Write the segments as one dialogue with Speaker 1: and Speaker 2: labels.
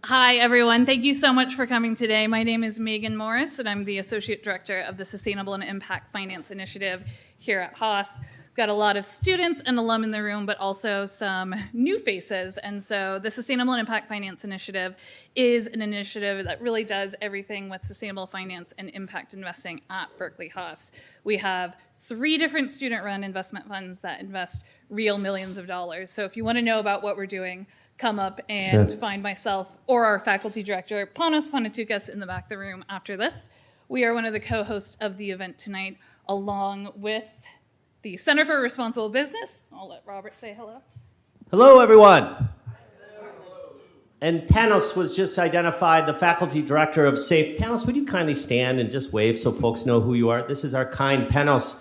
Speaker 1: Hi, everyone. Thank you so much for coming today. My name is Megan Morris, and I'm the Associate Director of the Sustainable and Impact Finance Initiative here at Haas. We've got a lot of students and alum in the room, but also some new faces. And so the Sustainable and Impact Finance Initiative is an initiative that really does everything with sustainable finance and impact investing at Berkeley Haas. We have 3 different student-run investment funds that invest real millions of dollars. So if you want to know about what we're doing, come up and find myself or our faculty director, Panos Panatoukas, in the back of the room after this. We are one of the co-hosts of the event tonight, along with the Center for Responsible Business. I'll let Robert say hello.
Speaker 2: Hello, everyone. And Panos was just identified, the faculty director of SAFE. Panos, would you kindly stand and just wave so folks know who you are? This is our kind Panos,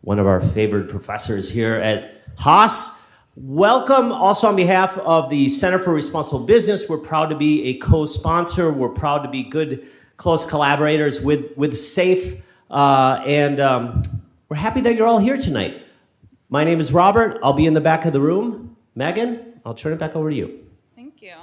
Speaker 2: one of our favored professors here at Haas. Welcome also on behalf of the Center for Responsible Business. We're proud to be a co-sponsor. We're proud to be good, close collaborators with SAFE. And we're happy that you're all here tonight. My name is Robert. I'll be in the back of the room. Megan, I'll turn it back over to you.
Speaker 1: Thank you.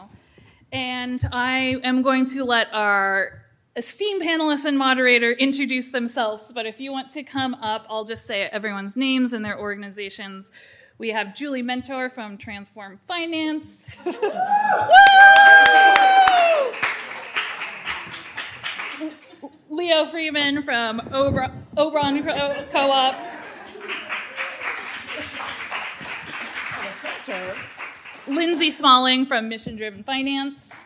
Speaker 1: And I am going to let our esteemed panelists and moderator introduce themselves. But if you want to come up, I'll just say everyone's names and their organizations. We have Julie Mentor from Transform Finance. Leo Freeman from Obron Co-op. Lindsay Smalling from Mission Driven Finance.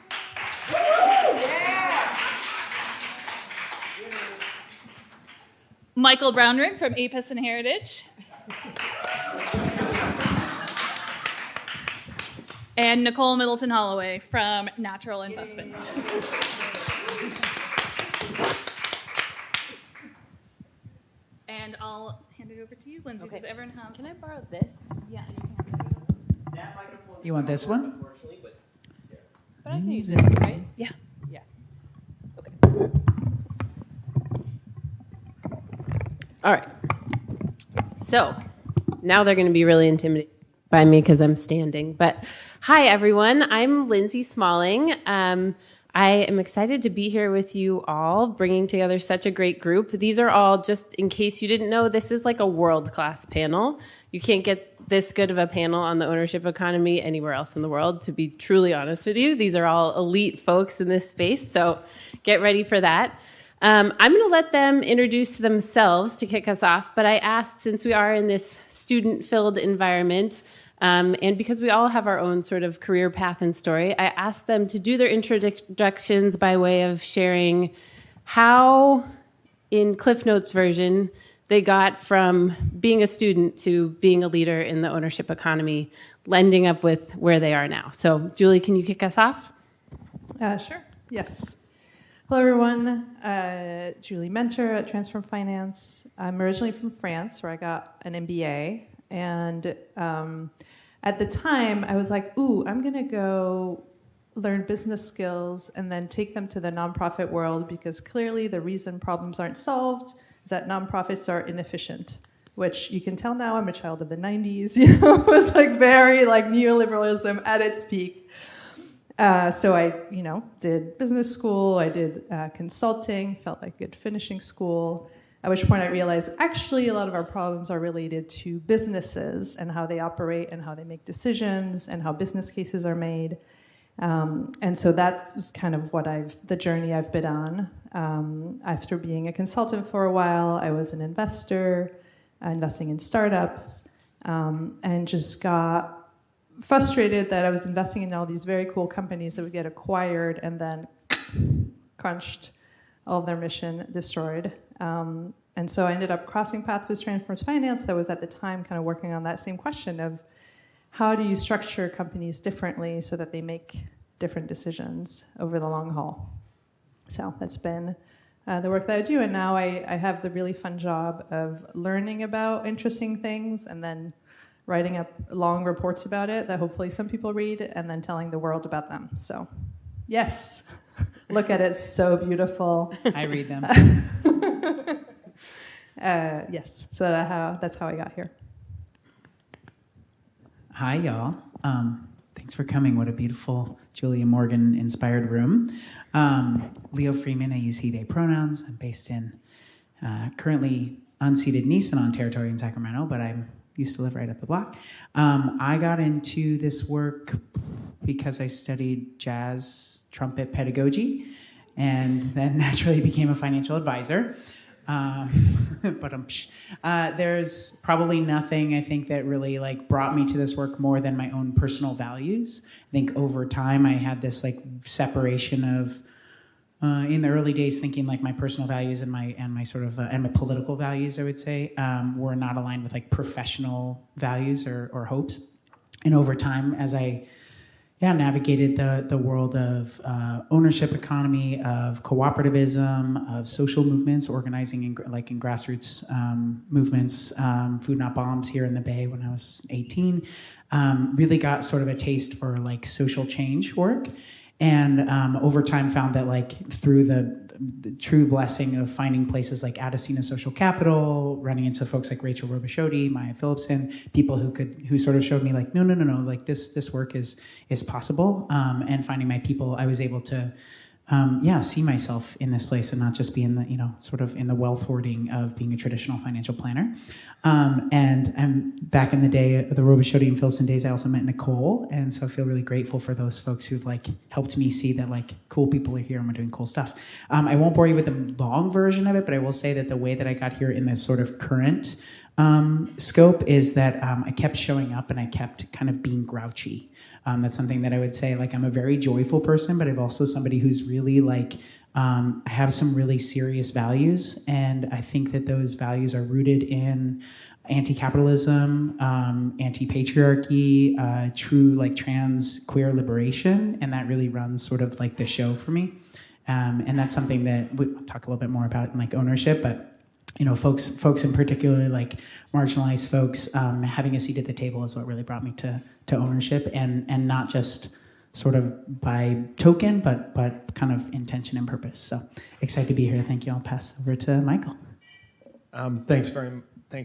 Speaker 1: Michael Brownrigg from Apis and Heritage. And Nicole Middleton Holloway from Natural Investments. And I'll hand it over to you, Lindsay.
Speaker 3: Okay.
Speaker 1: Does everyone have?
Speaker 3: Can I borrow this?
Speaker 1: Yeah.
Speaker 2: That microphone
Speaker 4: You want this one?
Speaker 2: Unfortunately, but
Speaker 3: But I can use this, right?
Speaker 1: Yeah.
Speaker 3: Yeah. Okay. All right. So now they're going to be really intimidated by me because I'm standing. But hi, everyone. I'm Lindsay Smalling. I am excited to be here with you all, bringing together such a great group. These are all, just in case you didn't know, this is like a world-class panel. You can't get this good of a panel on the ownership economy anywhere else in the world, to be truly honest with you. These are all elite folks in this space, so get ready for that. I'm going to let them introduce themselves to kick us off, but I asked, since we are in this student-filled environment, and because we all have our own sort of career path and story, I asked them to do their introductions by way of sharing how, in Cliff Notes version, they got from being a student to being a leader in the ownership economy, ending up with where they are now. So, Julie, can you kick us off?
Speaker 5: Sure. Yes. Hello, everyone. Julie Mentor at Transform Finance. I'm originally from France, where I got an MBA. And at the time, I was like, ooh, I'm going to go learn business skills and then take them to the nonprofit world, because clearly the reason problems aren't solved is that nonprofits are inefficient, which you can tell now I'm a child of the 90s. You know, it was like very like neoliberalism at its peak. So I, did business school. I did consulting, felt like good finishing school. At which point I realized actually a lot of our problems are related to businesses and how they operate and how they make decisions and how business cases are made. And so that's kind of the journey I've been on. After being a consultant for a while, I was an investor, investing in startups, and just got frustrated that I was investing in all these very cool companies that would get acquired and then crunched, all of their mission destroyed. And so I ended up crossing paths with Transform Finance that was at the time kind of working on that same question of how do you structure companies differently so that they make different decisions over the long haul. So that's been the work that I do. And now I have the really fun job of learning about interesting things and then writing up long reports about it that hopefully some people read and then telling the world about them. So yes. Look at it, so beautiful.
Speaker 4: I read them.
Speaker 5: Yes, so that's how I got here.
Speaker 4: Hi, y'all. Thanks for coming. What a beautiful Julia Morgan-inspired room. Leo Freeman, I use he, they pronouns. I'm based in currently unceded Nisenan territory in Sacramento, but I used to live right up the block. I got into this work because I studied jazz trumpet pedagogy and then naturally became a financial advisor. There's probably nothing I think that really like brought me to this work more than my own personal values. I think over time I had this like separation of in the early days thinking like my personal values and my sort of and my political values, I would say, were not aligned with like professional values or hopes. And over time, as I navigated the world of ownership economy, of cooperativism, of social movements, organizing in grassroots movements, Food Not Bombs here in the Bay when I was 18, really got sort of a taste for like social change work. And over time found that like through the true blessing of finding places like Addisina Social Capital, running into folks like Rachel Robichaudi, Maya Phillipson, people who sort of showed me like, no, like this work is possible. And finding my people, I was able to see myself in this place and not just be in the, sort of in the wealth hoarding of being a traditional financial planner. And I'm back in the day, the Robichaudi and Phillipson days, I also met Nicole. And so I feel really grateful for those folks who've like helped me see that like cool people are here and we're doing cool stuff. I won't bore you with the long version of it, but I will say that the way that I got here in this sort of current scope is that I kept showing up and I kept kind of being grouchy. That's something that I would say, like, I'm a very joyful person, but I'm also somebody who's really like, I have some really serious values. And I think that those values are rooted in anti-capitalism, anti-patriarchy, true like trans queer liberation. And that really runs sort of like the show for me. And that's something that we'll talk a little bit more about in like ownership, but folks in particular, like marginalized folks, having a seat at the table is what really brought me to ownership, and not just sort of by token, but kind of intention and purpose. So excited to be here. Thank you. I'll pass over to Michael.
Speaker 6: Thanks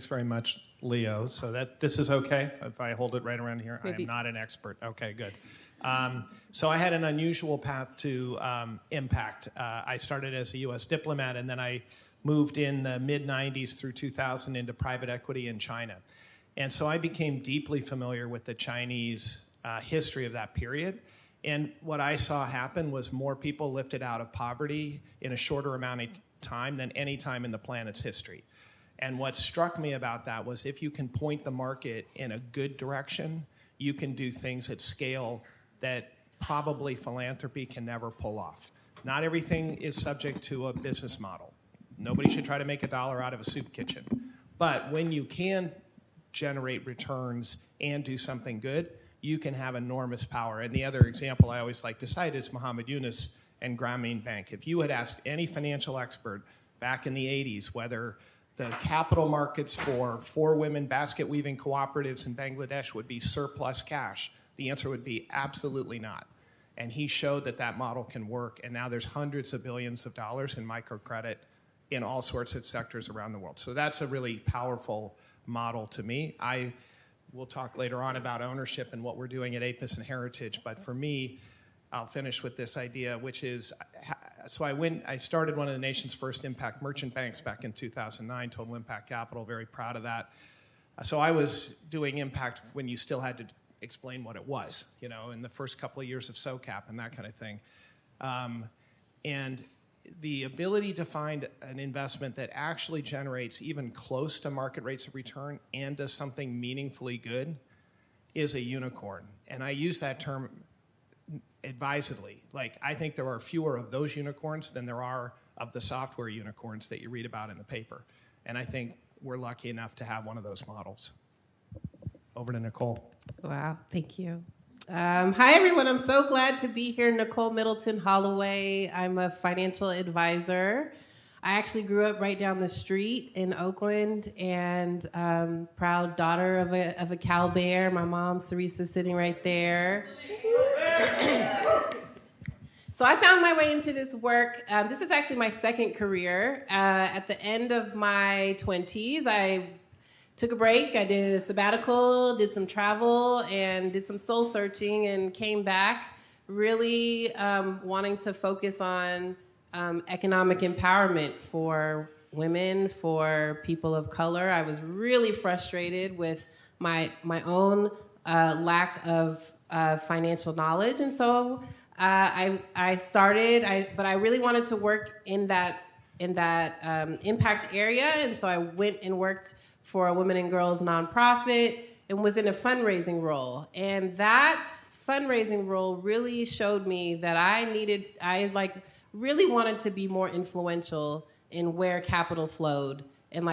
Speaker 6: very much, Leo. So that this is okay if I hold it right around here.
Speaker 3: Maybe.
Speaker 6: I am not an expert. Okay, good. So I had an unusual path to impact. I started as a U.S. diplomat, and then I moved in the mid-'90s through 2000 into private equity in China. And so I became deeply familiar with the Chinese history of that period. And what I saw happen was more people lifted out of poverty in a shorter amount of time than any time in the planet's history. And what struck me about that was if you can point the market in a good direction, you can do things at scale that probably philanthropy can never pull off. Not everything is subject to a business model. Nobody should try to make $1 out of a soup kitchen. But when you can generate returns and do something good, you can have enormous power. And the other example I always like to cite is Muhammad Yunus and Grameen Bank. If you had asked any financial expert back in the 80s whether the capital markets for women basket weaving cooperatives in Bangladesh would be surplus cash, the answer would be absolutely not. And he showed that model can work, and now there's hundreds of billions of dollars in microcredit in all sorts of sectors around the world. So that's a really powerful model to me. We'll talk later on about ownership and what we're doing at APIS and Heritage, but for me, I'll finish with this idea, which is, so I started one of the nation's first impact merchant banks back in 2009, Total Impact Capital, very proud of that. So I was doing impact when you still had to explain what it was, in the first couple of years of SOCAP and that kind of thing. And the ability to find an investment that actually generates even close to market rates of return and does something meaningfully good is a unicorn. And I use that term advisedly. Like, I think there are fewer of those unicorns than there are of the software unicorns that you read about in the paper. And I think we're lucky enough to have one of those models. Over to Nicole.
Speaker 7: Wow, thank you. Hi, everyone. I'm so glad to be here. Nicole Middleton Holloway. I'm a financial advisor. I actually grew up right down the street in Oakland, and proud daughter of a Cal Bear. My mom, Teresa, sitting right there. So I found my way into this work. This is actually my second career. At the end of my 20s, I took a break. I did a sabbatical, did some travel, and did some soul searching, and came back really wanting to focus on economic empowerment for women, for people of color. I was really frustrated with my own lack of financial knowledge, and so I started. But I really wanted to work in that impact area, and so I went and worked for a women and girls nonprofit and was in a fundraising role. And that fundraising role really showed me that I really wanted to be more influential in where capital flowed and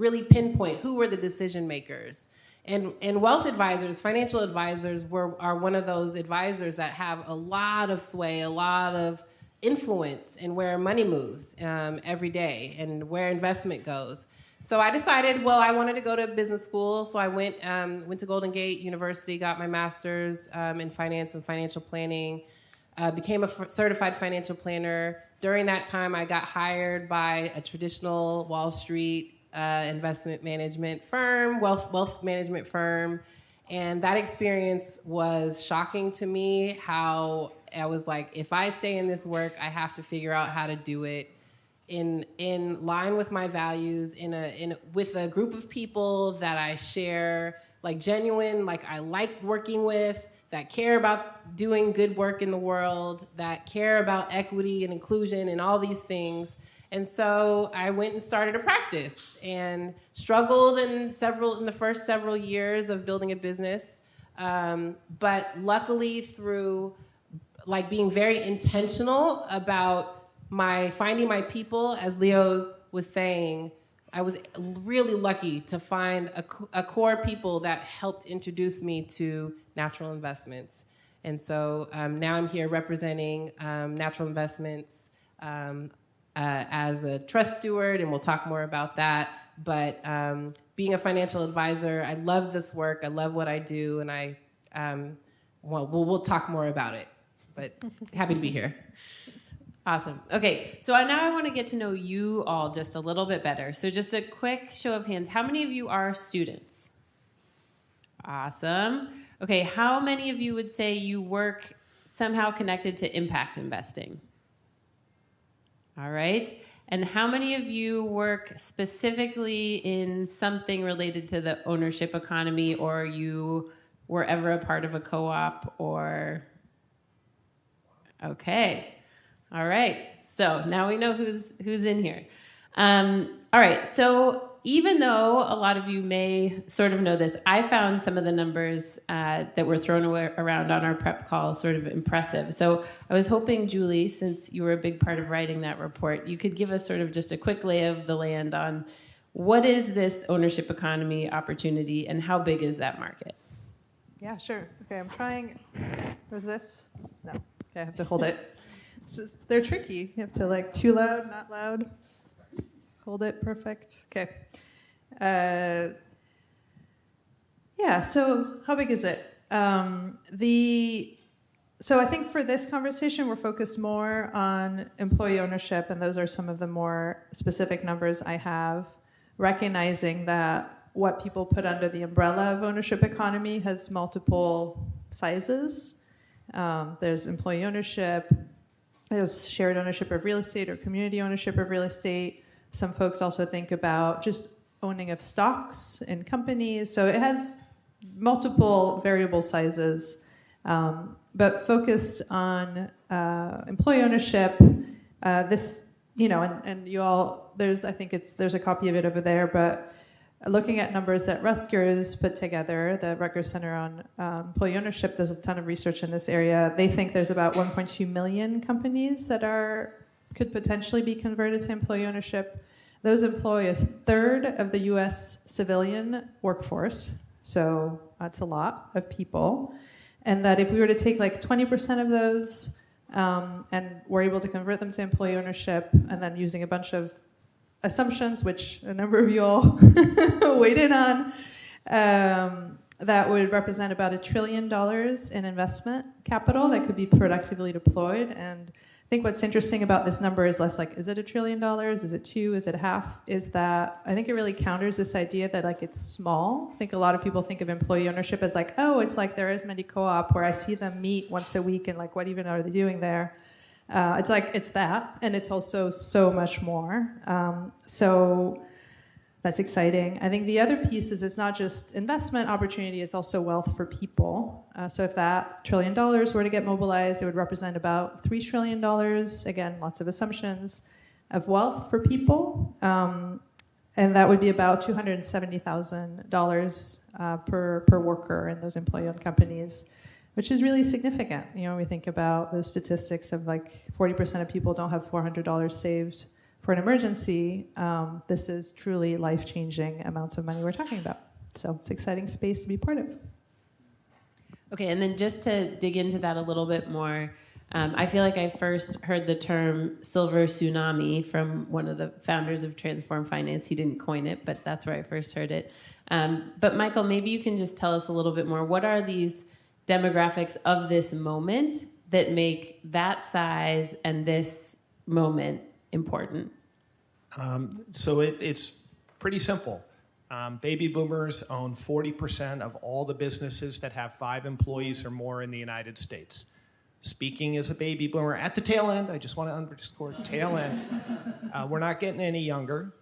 Speaker 7: really pinpoint who were the decision makers. And wealth advisors, financial advisors are one of those advisors that have a lot of sway, a lot of influence in where money moves every day and where investment goes. So I decided, I wanted to go to business school. So I went to Golden Gate University, got my master's in finance and financial planning, became a certified financial planner. During that time, I got hired by a traditional Wall Street investment management firm, wealth management firm. And that experience was shocking to me, how I was like, if I stay in this work, I have to figure out how to do it in line with my values, with a group of people that I share, genuine, I like working with, that care about doing good work in the world, that care about equity and inclusion and all these things. And so I went and started a practice and struggled in the first several years of building a business. But luckily, through being very intentional about finding my people, as Leo was saying, I was really lucky to find a core people that helped introduce me to natural investments. And so now I'm here representing natural investments as a trust steward, and we'll talk more about that. But being a financial advisor, I love this work. I love what I do, and we'll talk more about it. But happy to be here.
Speaker 3: Awesome. Okay, so now I want to get to know you all just a little bit better. So just a quick show of hands. How many of you are students? Awesome. Okay, how many of you would say you work somehow connected to impact investing? All right. And how many of you work specifically in something related to the ownership economy, or you were ever a part of a co-op or... Okay. All right. So now we know who's in here. All right. So even though a lot of you may sort of know this, I found some of the numbers that were thrown around on our prep call sort of impressive. So I was hoping, Julie, since you were a big part of writing that report, you could give us sort of just a quick lay of the land on what is this ownership economy opportunity and how big is that market?
Speaker 5: Yeah, sure. Okay, I'm trying. Was this? No. Okay, I have to hold it. They're tricky. You have to too loud, not loud. Hold it, perfect. Okay. Yeah, so how big is it? So I think for this conversation, we're focused more on employee ownership, and those are some of the more specific numbers I have, recognizing that what people put under the umbrella of ownership economy has multiple sizes. There's employee ownership, there's shared ownership of real estate or community ownership of real estate. Some folks also think about just owning of stocks in companies. So it has multiple variable sizes, but focused on employee ownership. This, and you all, there's a copy of it over there, but looking at numbers that Rutgers put together, the Rutgers Center on Employee Ownership does a ton of research in this area. They think there's about 1.2 million companies that could potentially be converted to employee ownership. Those employ a third of the U.S. civilian workforce, so that's a lot of people. And that if we were to take 20% of those and we're able to convert them to employee ownership, and then using a bunch of assumptions, which a number of you all weighed in on, that would represent about $1 trillion in investment capital that could be productively deployed. And think what's interesting about this number is less like, is it $1 trillion? Is it two? Is it half? Is that I think it really counters this idea that like it's small. I think a lot of people think of employee ownership as like, oh, it's like there is many co-op where I see them meet once a week and like, what even are they doing there? It's like it's that, and it's also so much more. So that's exciting. I think the other piece is it's not just investment opportunity, it's also wealth for people. So if that $1 trillion were to get mobilized, it would represent about $3 trillion, again, lots of assumptions, of wealth for people. And that would be about $270,000 per worker in those employee-owned companies, which is really significant. You know, when we think about those statistics of like 40% of people don't have $400 saved for an emergency, this is truly life-changing amounts of money we're talking about. So it's an exciting space to be part of.
Speaker 3: Okay, and then just to dig into that a little bit more, I feel like I first heard the term silver tsunami from one of the founders of Transform Finance. He didn't coin it, but that's where I first heard it. But Michael, maybe you can just tell us a little bit more. What are these demographics of this moment that make that size and this moment important?
Speaker 6: So it's pretty simple. Baby boomers own 40% of all the businesses that have 5 employees or more in the United States. Speaking as a baby boomer at the tail end, I just want to underscore tail end, we're not getting any younger.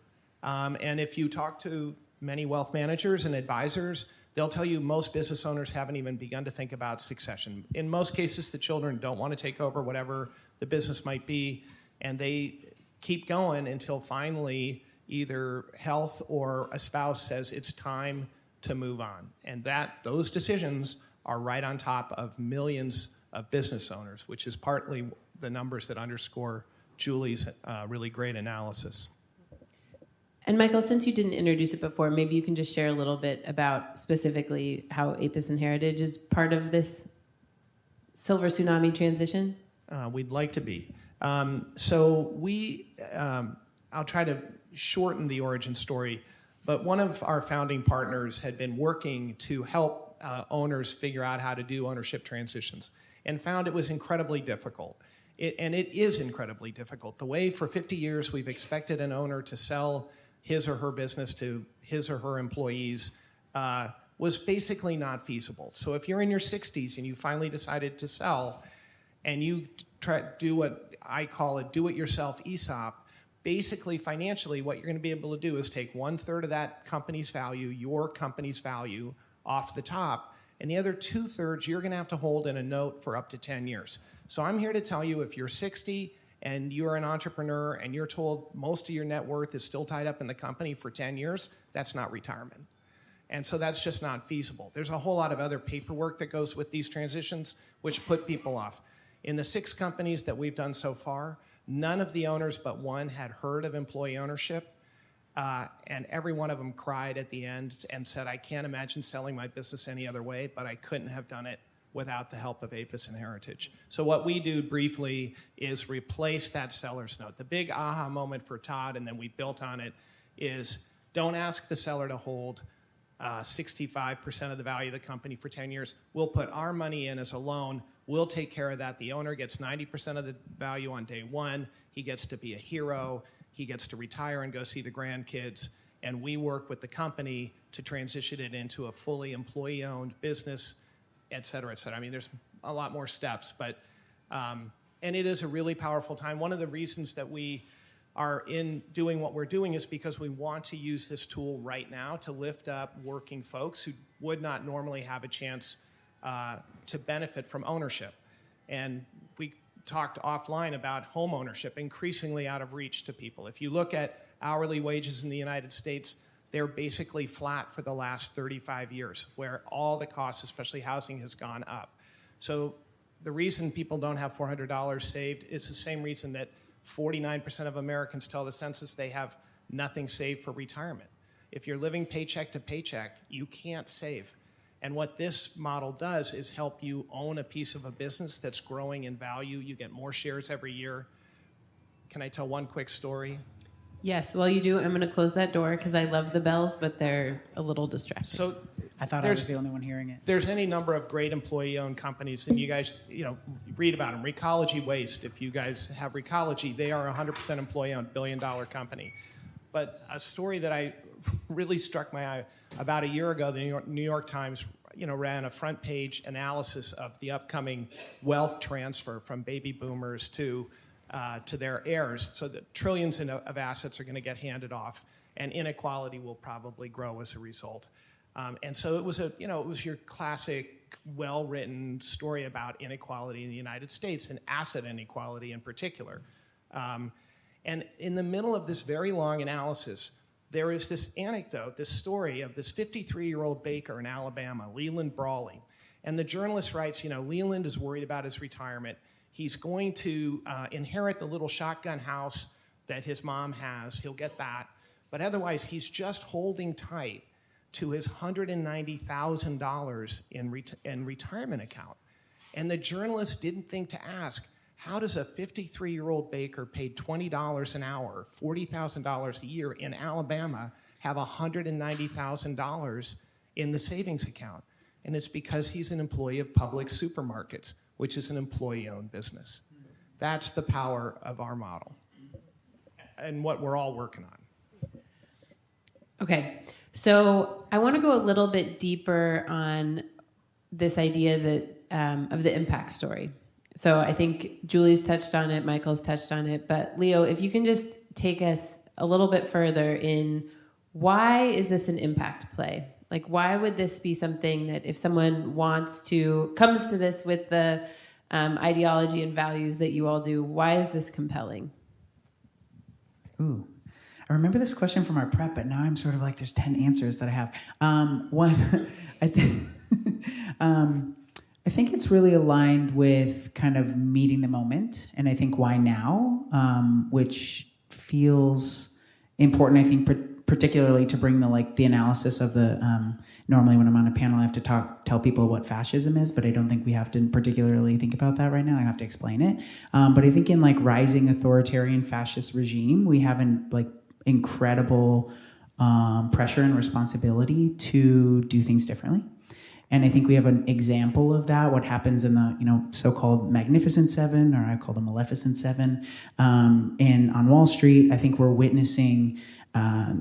Speaker 6: And if you talk to many wealth managers and advisors, they'll tell you most business owners haven't even begun to think about succession. In most cases, the children don't want to take over whatever the business might be, and they keep going until finally either health or a spouse says it's time to move on. And those decisions are right on top of millions of business owners, which is partly the numbers that underscore Julie's really great analysis.
Speaker 3: And Michael, since you didn't introduce it before, maybe you can just share a little bit about specifically how APIS and Heritage is part of this silver tsunami transition?
Speaker 6: We'd like to be. I'll try to shorten the origin story, but one of our founding partners had been working to help owners figure out how to do ownership transitions and found it was incredibly difficult. And it is incredibly difficult. The way for 50 years we've expected an owner to sell his or her business to his or her employees was basically not feasible. So if you're in your 60s and you finally decided to sell and you try to do what I call a do-it-yourself ESOP, basically financially what you're going to be able to do is take 1/3 of that company's value, your company's value, off the top, and the other 2/3 you're going to have to hold in a note for up to 10 years. So I'm here to tell you, if you're 60 and you're an entrepreneur and you're told most of your net worth is still tied up in the company for 10 years, that's not retirement. And so that's just not feasible. There's a whole lot of other paperwork that goes with these transitions, which put people off. In the 6 companies that we've done so far, none of the owners but one had heard of employee ownership, and every one of them cried at the end and said, I can't imagine selling my business any other way, but I couldn't have done it without the help of APIS and Heritage. So what we do briefly is replace that seller's note. The big aha moment for Todd, and then we built on it, is don't ask the seller to hold 65% of the value of the company for 10 years. We'll put our money in as a loan. We'll take care of that. The owner gets 90% of the value on day one. He gets to be a hero. He gets to retire and go see the grandkids. And we work with the company to transition it into a fully employee-owned business, et cetera, et cetera. I mean, there's a lot more steps, but, and it is a really powerful time. One of the reasons that we are in doing what we're doing is because we want to use this tool right now to lift up working folks who would not normally have a chance to benefit from ownership. And we talked offline about home ownership, increasingly out of reach to people. If you look at hourly wages in the United States, they're basically flat for the last 35 years, where all the costs, especially housing, has gone up. So the reason people don't have $400 saved is the same reason that 49% of Americans tell the census they have nothing saved for retirement. If you're living paycheck to paycheck, you can't save. And what this model does is help you own a piece of a business that's growing in value. You get more shares every year. Can I tell one quick story?
Speaker 3: Yes, well, you do. I'm going to close that door because I love the bells, but they're a little distracting.
Speaker 6: So
Speaker 4: I thought I was the only one hearing it.
Speaker 6: There's any number of great employee-owned companies, and you guys, read about them. Recology Waste, if you guys have Recology, they are 100% employee-owned, billion-dollar company. But a story that I really struck my eye about a year ago, the New York Times, ran a front-page analysis of the upcoming wealth transfer from baby boomers to their heirs. So that trillions of assets are going to get handed off, and inequality will probably grow as a result. And so it was your classic, well-written story about inequality in the United States and asset inequality in particular. And in the middle of this very long analysis, there is this anecdote, this story of this 53-year-old baker in Alabama, Leland Brawley. And the journalist writes, Leland is worried about his retirement. He's going to inherit the little shotgun house that his mom has. He'll get that. But otherwise, he's just holding tight to his $190,000 in retirement account. And the journalist didn't think to ask, how does a 53-year-old baker paid $20 an hour, $40,000 a year in Alabama have $190,000 in the savings account? And it's because he's an employee of Publix Supermarkets, which is an employee-owned business. That's the power of our model and what we're all working on.
Speaker 3: Okay, so I want to go a little bit deeper on this idea that of the impact story. So I think Julie's touched on it, Michael's touched on it, but Leo, if you can just take us a little bit further in why is this an impact play? Like, why would this be something that if someone comes to this with the ideology and values that you all do, why is this compelling?
Speaker 4: Ooh. I remember this question from our prep, but now I'm sort of like, there's 10 answers that I have. One, I think it's really aligned with kind of meeting the moment, and I think why now, which feels important, I think, particularly to bring the analysis of the, normally when I'm on a panel, I have to tell people what fascism is, but I don't think we have to particularly think about that right now. I have to explain it. But I think in rising authoritarian fascist regime, we have incredible pressure and responsibility to do things differently. And I think we have an example of that, what happens in the so-called Magnificent Seven, or I call them Maleficent Seven, and on Wall Street. I think we're witnessing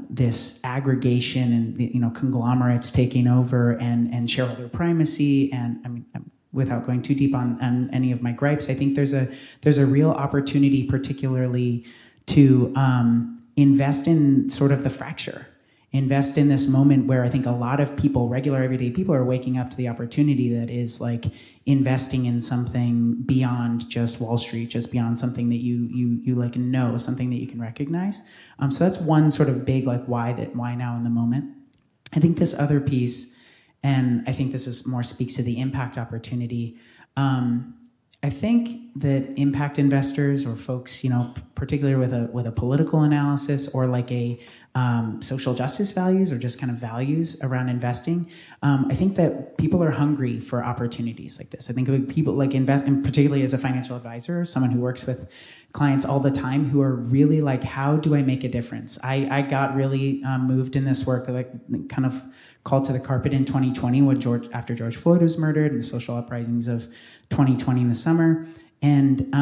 Speaker 4: this aggregation and conglomerates taking over and shareholder primacy. And I mean, without going too deep on any of my gripes, I think there's a real opportunity, particularly to invest in sort of the fracture. Invest in this moment where I think a lot of people, regular everyday people, are waking up to the opportunity that is investing in something beyond just Wall Street, just beyond something that you know, something that you can recognize. So that's one sort of big why now in the moment. I think this other piece, and I think this is more speaks to the impact opportunity. I think that impact investors or folks, particularly with a political analysis or a social justice values or just kind of values around investing, I think that people are hungry for opportunities like this. I think people invest, and particularly as a financial advisor, someone who works with clients all the time who are really how do I make a difference? I got really moved in this work, kind of called to the carpet in 2020 after George Floyd was murdered and the social uprisings of 2020 in the summer. And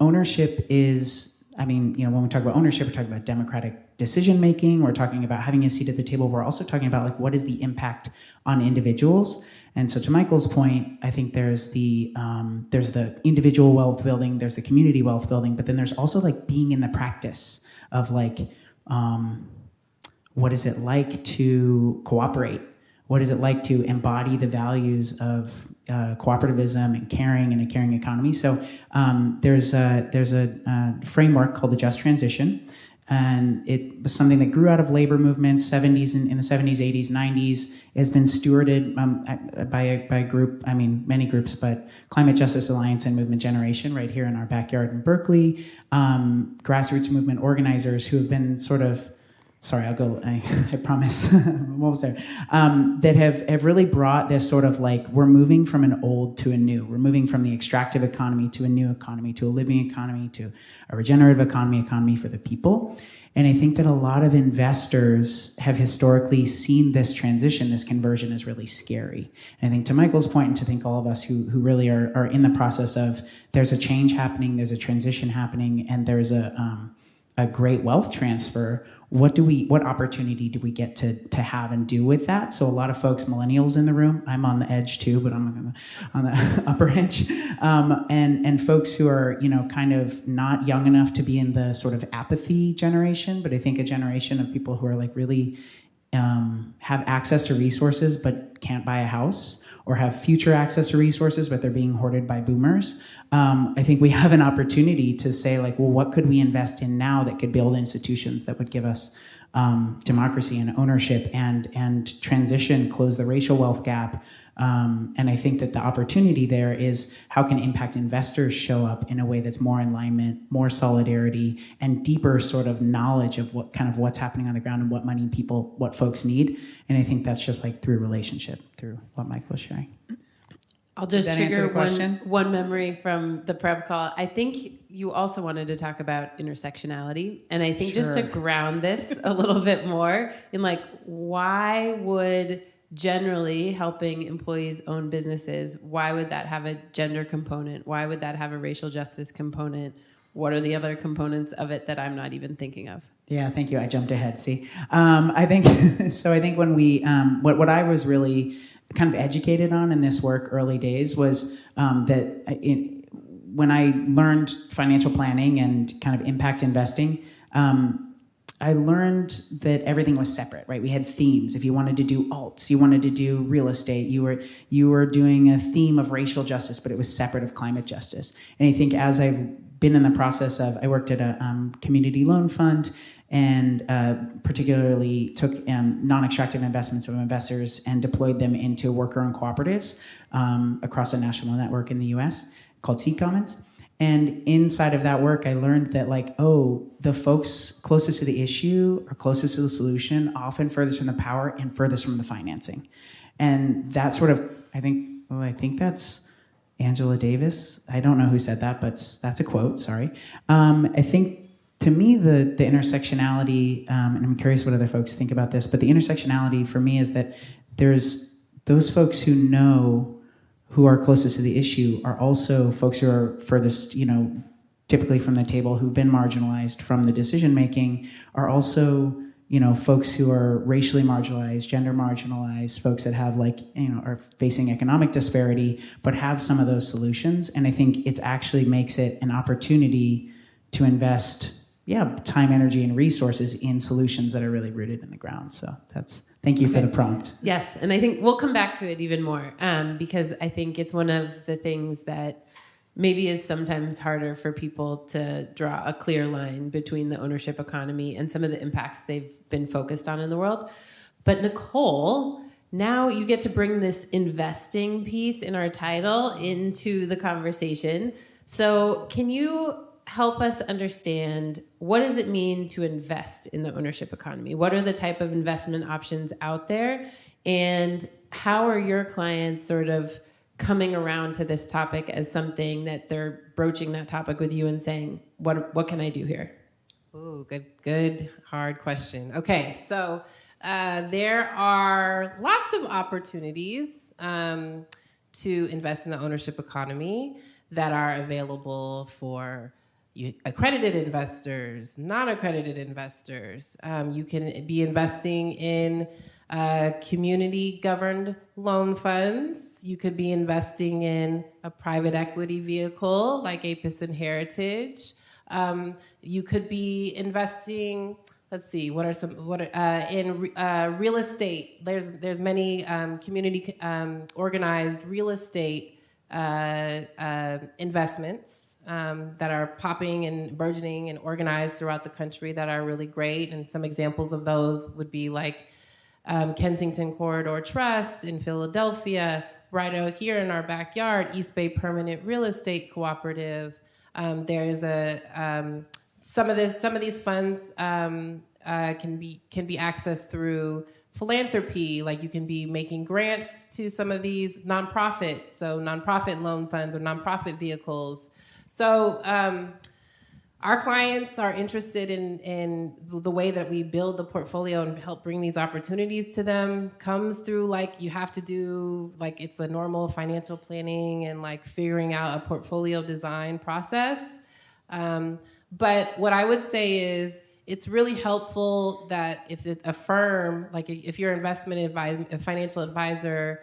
Speaker 4: ownership is, when we talk about ownership, we're talking about democratic decision-making. We're talking about having a seat at the table. We're also talking about what is the impact on individuals. And so to Michael's point, I think there's the individual wealth building, there's the community wealth building, but then there's also being in the practice of what is it like to cooperate? What is it like to embody the values of cooperativism and caring in a caring economy? So there's a framework called the Just Transition, and it was something that grew out of labor movements, in the 70s, 80s, 90s. It has been stewarded by a group, many groups, but Climate Justice Alliance and Movement Generation right here in our backyard in Berkeley, grassroots movement organizers who have been sort of sorry, I'll go, I promise. What was there? That have really brought this sort of like, we're moving from an old to a new. We're moving from the extractive economy to a new economy, to a living economy, to a regenerative economy for the people. And I think that a lot of investors have historically seen this transition, this conversion as really scary. And I think to Michael's point, and to think all of us who really are in the process of, there's a change happening, there's a transition happening, and there's a great wealth transfer. What opportunity do we get to have and do with that? So a lot of folks, millennials in the room, I'm on the edge too, but I'm on the upper edge, and folks who are, kind of not young enough to be in the sort of apathy generation, but I think a generation of people who are like really have access to resources but can't buy a house, or have future access to resources but they're being hoarded by boomers. I think we have an opportunity to say, like, well, what could we invest in now that could build institutions that would give us democracy and ownership and transition, close the racial wealth gap. And I think that the opportunity there is, how can impact investors show up in a way that's more alignment, more solidarity, and deeper sort of knowledge of what's happening on the ground and what folks need. And I think that's just like through relationship, through what Mike was sharing.
Speaker 3: I'll just
Speaker 4: Does that answer
Speaker 3: trigger
Speaker 4: the question?
Speaker 3: one memory from the prep call. I think you also wanted to talk about intersectionality. And I think just to ground this a little bit more in like, why would generally helping employees own businesses, why would that have a gender component? Why would that have a racial justice component? What are the other components of it that I'm not even thinking of?
Speaker 4: Yeah, thank you. I jumped ahead. See, I think so. I think when we, what I was really kind of educated on in this work early days was when I learned financial planning and kind of impact investing, I learned that everything was separate, right? We had themes. If you wanted to do alts, you wanted to do real estate, you were doing a theme of racial justice, but it was separate of climate justice. And I think as I've been in the process of, I worked at a community loan fund, and particularly took non-extractive investments of investors and deployed them into worker-owned cooperatives across a national network in the US called Seed Commons. And inside of that work, I learned that the folks closest to the issue or closest to the solution, often furthest from the power and furthest from the financing. And that sort of, I think that's Angela Davis. I don't know who said that, but that's a quote, sorry. I think to me, the intersectionality, and I'm curious what other folks think about this, but the intersectionality for me is that there's those folks who are closest to the issue are also folks who are furthest, typically from the table, who've been marginalized from the decision making, are also, folks who are racially marginalized, gender marginalized, folks that have are facing economic disparity, but have some of those solutions. And I think it actually makes it an opportunity to invest time, energy, and resources in solutions that are really rooted in the ground. So thank you for the prompt.
Speaker 3: Yes, and I think we'll come back to it even more because I think it's one of the things that maybe is sometimes harder for people to draw a clear line between the ownership economy and some of the impacts they've been focused on in the world. But Nicole, now you get to bring this investing piece in our title into the conversation. So can you help us understand, what does it mean to invest in the ownership economy? What are the type of investment options out there? And how are your clients sort of coming around to this topic as something that they're broaching that topic with you and saying, what can I do here?
Speaker 7: Ooh, good, hard question. Okay, so there are lots of opportunities to invest in the ownership economy that are available for accredited investors, non-accredited investors. You can be investing in community-governed loan funds. You could be investing in a private equity vehicle like Apis and Heritage. You could be investing. Let's see. In real estate? There's many community organized real estate investments that are popping and burgeoning and organized throughout the country that are really great. And some examples of those would be like Kensington Corridor Trust in Philadelphia, right out here in our backyard, East Bay Permanent Real Estate Cooperative. There's some of these funds can be accessed through philanthropy. Like you can be making grants to some of these nonprofits, so nonprofit loan funds or nonprofit vehicles. So our clients are interested in the way that we build the portfolio and help bring these opportunities to them comes through like you have to do like it's a normal financial planning and like figuring out a portfolio design process. But what I would say is it's really helpful that if a firm, like if you're a financial advisor,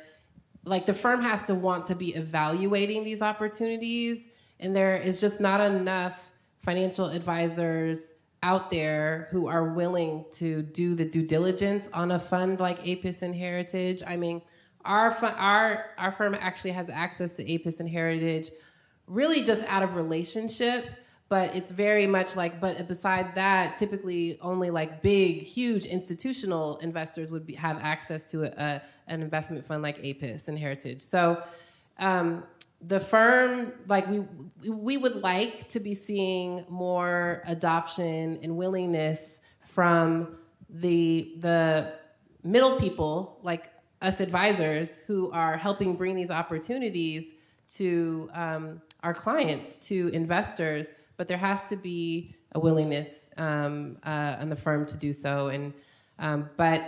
Speaker 7: like the firm has to want to be evaluating these opportunities, and there is just not enough financial advisors out there who are willing to do the due diligence on a fund like APIS and Heritage. I mean, our firm actually has access to APIS and Heritage really just out of relationship, but it's very much like, but besides that, typically only like big, huge institutional investors would have access to an investment fund like APIS and Heritage. So the firm, like we would like to be seeing more adoption and willingness from the middle people, like us advisors, who are helping bring these opportunities to our clients, to investors. But there has to be a willingness on the firm to do so. And but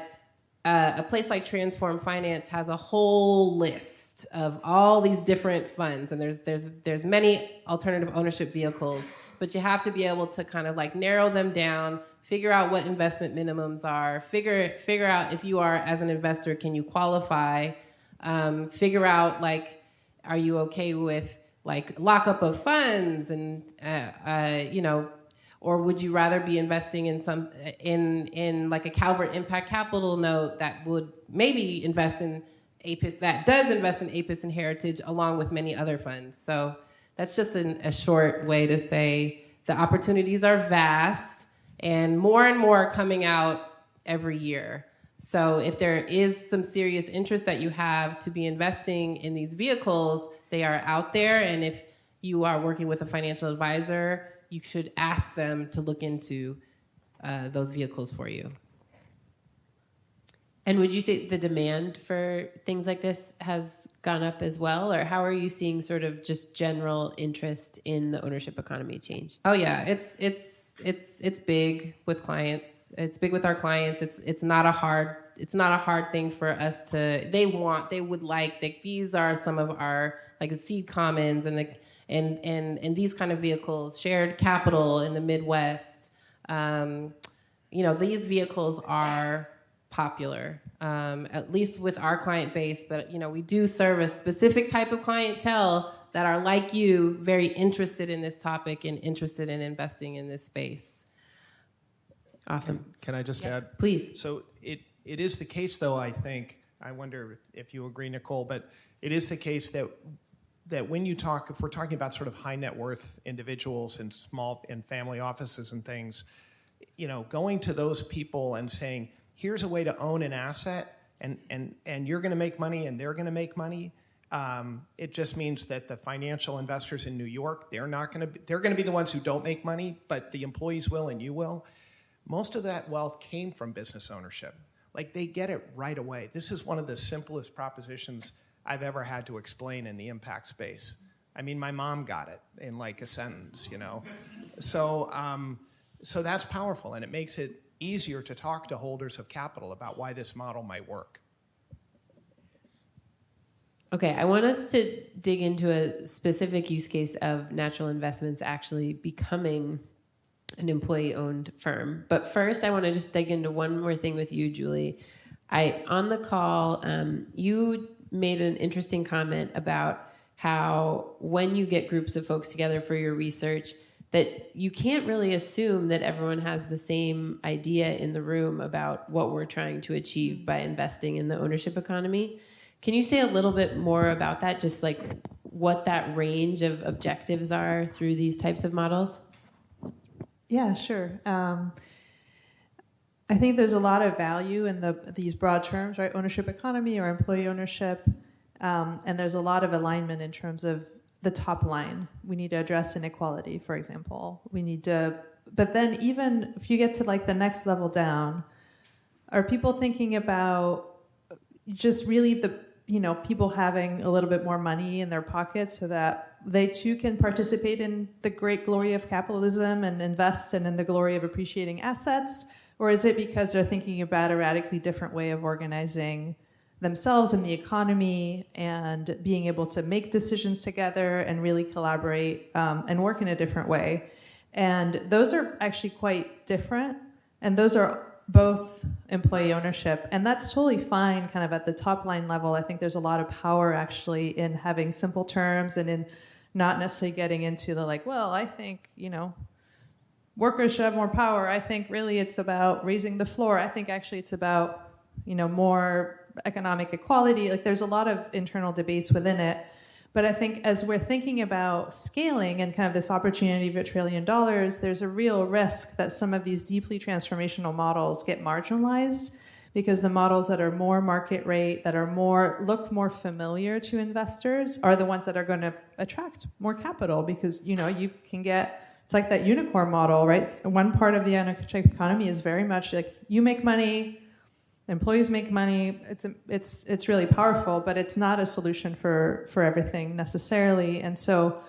Speaker 7: a place like Transform Finance has a whole list of all these different funds, and there's many alternative ownership vehicles, but you have to be able to kind of like narrow them down, figure out what investment minimums are, figure out if you are, as an investor, can you qualify, figure out like, are you okay with like lockup of funds, and or would you rather be investing in like a Calvert Impact Capital note that would maybe invest in APIS, that does invest in APIS and Heritage along with many other funds. So that's just a short way to say the opportunities are vast and more are coming out every year. So if there is some serious interest that you have to be investing in these vehicles, they are out there. And if you are working with a financial advisor, you should ask them to look into those vehicles for you.
Speaker 3: And would you say the demand for things like this has gone up as well? Or how are you seeing sort of just general interest in the ownership economy change?
Speaker 7: Oh yeah, it's big with clients. It's big with our clients. It's not a hard thing for us to. They would like that. These are some of our like the seed commons and these kind of vehicles, shared capital in the Midwest. These vehicles are popular, at least with our client base. But we do serve a specific type of clientele that are like you, very interested in this topic and interested in investing in this space. Awesome.
Speaker 6: Can I just add?
Speaker 3: Please.
Speaker 6: So it is the case, though, I think, I wonder if you agree, Nicole, but it is the case that when if we're talking about sort of high net worth individuals and small and family offices and things, going to those people and saying, here's a way to own an asset and you're going to make money and they're going to make money. It just means that the financial investors in New York, they're going to be the ones who don't make money, but the employees will and you will. Most of that wealth came from business ownership. Like they get it right away. This is one of the simplest propositions I've ever had to explain in the impact space. I mean, my mom got it in like a sentence, So that's powerful, and it makes it easier to talk to holders of capital about why this model might work.
Speaker 3: Okay, I want us to dig into a specific use case of natural investments actually becoming an employee-owned firm. But first, I want to just dig into one more thing with you, Julie. On the call, you made an interesting comment about how when you get groups of folks together for your research, that you can't really assume that everyone has the same idea in the room about what we're trying to achieve by investing in the ownership economy. Can you say a little bit more about that, just like what that range of objectives are through these types of models?
Speaker 5: Yeah, sure. I think there's a lot of value in these broad terms, right? Ownership economy or employee ownership. And there's a lot of alignment in terms of the top line. We need to address inequality, for example. We need to But then even if you get to like the next level down, are people thinking about just really the, people having a little bit more money in their pockets so that they too can participate in the great glory of capitalism and invest in the glory of appreciating assets? Or is it because they're thinking about a radically different way of organizing themselves and the economy and being able to make decisions together and really collaborate and work in a different way? And those are actually quite different. And those are both employee ownership. And that's totally fine kind of at the top line level. I think there's a lot of power actually in having simple terms and in not necessarily getting into the like, well, I think, workers should have more power. I think really it's about raising the floor. I think actually it's about, more economic equality. Like there's a lot of internal debates within it. But I think as we're thinking about scaling and kind of this opportunity of $1 trillion, there's a real risk that some of these deeply transformational models get marginalized because the models that are more market rate, that are look more familiar to investors are the ones that are going to attract more capital because, you can get, it's like that unicorn model, right? One part of the economy is very much like you make money, employees make money. It's really powerful, but it's not a solution for everything necessarily. And so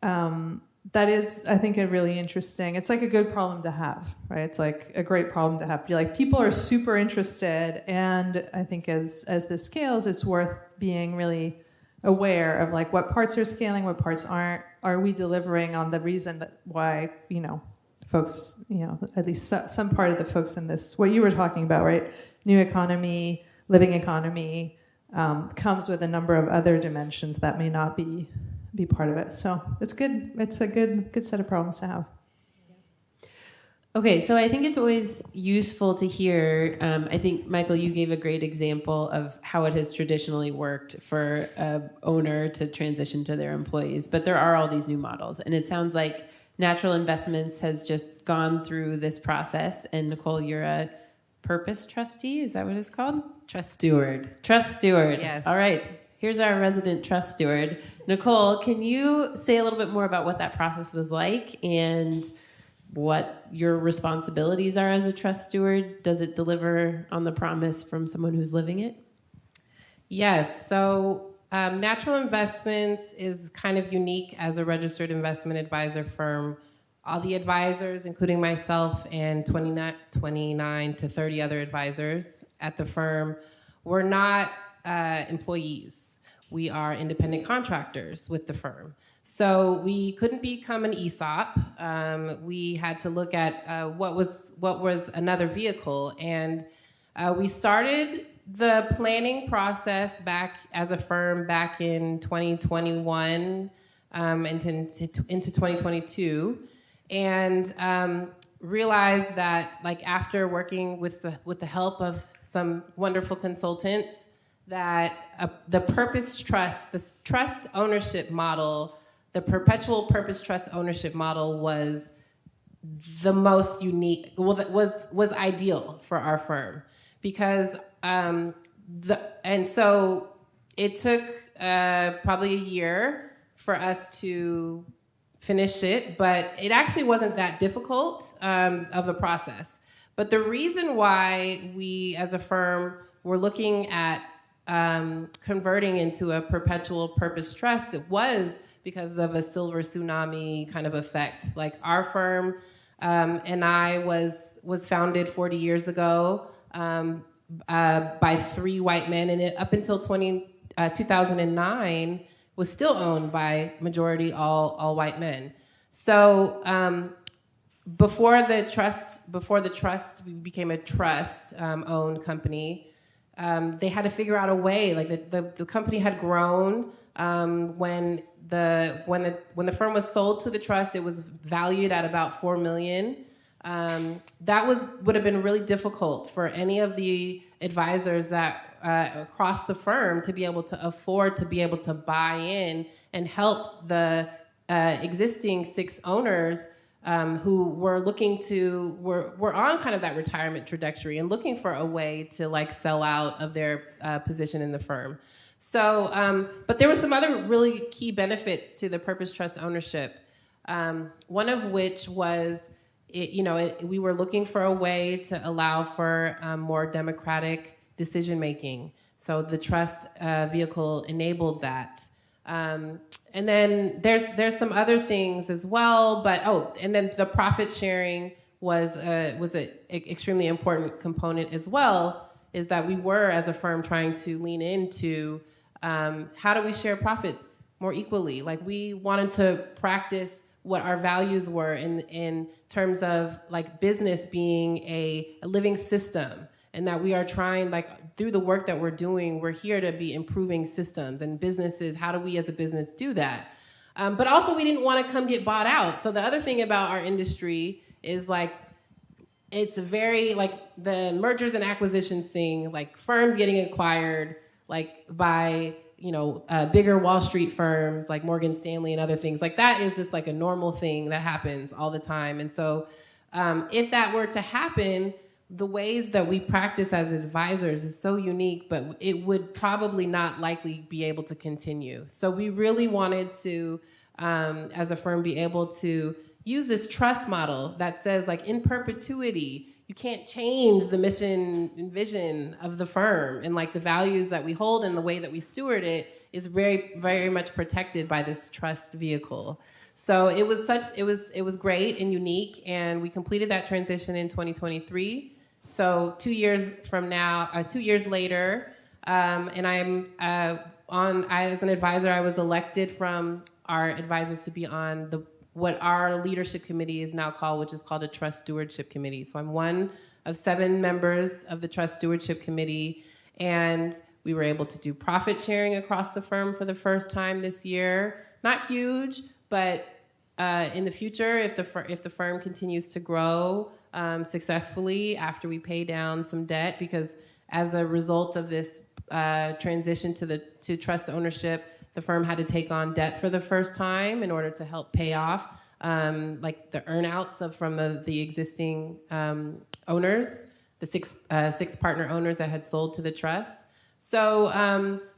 Speaker 5: that is, I think, a really interesting. It's like a good problem to have, right? It's like a great problem to have. Be like people are super interested, and I think as this scales, it's worth being really aware of like what parts are scaling, what parts aren't. Are we delivering on the reason that why folks, at least some part of the folks in this, what you were talking about, right? New economy, living economy, comes with a number of other dimensions that may not be part of it. So it's good. It's a good set of problems to have.
Speaker 3: Okay, so I think it's always useful to hear. I think, Michael, you gave a great example of how it has traditionally worked for an owner to transition to their employees. But there are all these new models. And it sounds like Natural Investments has just gone through this process. And Nicole, you're a purpose trustee. Is that what it's called?
Speaker 7: Trust steward.
Speaker 3: Trust steward.
Speaker 7: Yes.
Speaker 3: All right. Here's our resident trust steward. Nicole, can you say a little bit more about what that process was like and what your responsibilities are as a trust steward? Does it deliver on the promise from someone who's living it?
Speaker 7: Yes. So Natural Investments is kind of unique as a registered investment advisor firm. All the advisors, including myself and 29 to 30 other advisors at the firm, we're not employees. We are independent contractors with the firm. So we couldn't become an ESOP. We had to look at what was another vehicle. And we started the planning process back as a firm back in 2021 into 2022. And realized that, like, after working with the help of some wonderful consultants, that the purpose trust, the trust ownership model, the perpetual purpose trust ownership model was the most unique. Well, that was ideal for our firm because and so it took probably a year for us to finish it, but it actually wasn't that difficult of a process. But the reason why we as a firm were looking at converting into a perpetual purpose trust, it was because of a silver tsunami kind of effect. Like our firm and I was founded 40 years ago by 3 white men, and it, up until 2009 was still owned by majority all white men. So before the trust became a trust owned company, they had to figure out a way. Like the company had grown. When the firm was sold to the trust, it was valued at about $4 million. That would have been really difficult for any of the advisors that across the firm to be able to afford to be able to buy in and help the existing 6 owners who were were on kind of that retirement trajectory and looking for a way to like sell out of their position in the firm. So, but there were some other really key benefits to the purpose trust ownership. One of which was we were looking for a way to allow for more democratic decision making. So the trust vehicle enabled that. And then there's some other things as well, and then the profit sharing was an extremely important component as well, is that we were, as a firm, trying to lean into how do we share profits more equally? Like, we wanted to practice what our values were in terms of like business being a living system, and that we are trying, like, through the work that we're doing, we're here to be improving systems and businesses. How do we as a business do that? But also, we didn't want to come get bought out. So the other thing about our industry is, like, it's very, like, the mergers and acquisitions thing, like firms getting acquired, like, by, bigger Wall Street firms like Morgan Stanley and other things. Like, that is just like a normal thing that happens all the time. And so if that were to happen, the ways that we practice as advisors is so unique, but it would probably not likely be able to continue. So we really wanted to, as a firm, be able to use this trust model that says, like, in perpetuity, you can't change the mission and vision of the firm, and like the values that we hold and the way that we steward it is very, very much protected by this trust vehicle. So it was great and unique, and we completed that transition in 2023. So 2 years later, and as an advisor, I was elected from our advisors to be on what our leadership committee is now called, which is called a Trust Stewardship Committee. So I'm one of 7 members of the Trust Stewardship Committee, and we were able to do profit sharing across the firm for the first time this year. Not huge, but in the future, if the firm continues to grow successfully after we pay down some debt, because as a result of this transition to trust ownership, the firm had to take on debt for the first time in order to help pay off like the earnouts from the existing owners, the six partner owners that had sold to the trust. So,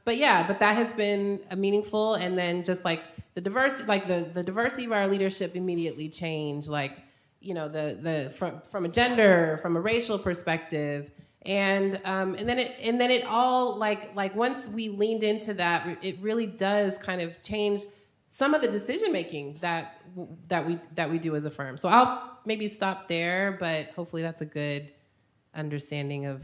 Speaker 7: but that has been meaningful. And then just like the diversity of our leadership immediately changed, like, from a gender, from a racial perspective. And then it all, like once we leaned into that, it really does kind of change some of the decision making that we do as a firm. So I'll maybe stop there, but hopefully that's a good understanding of.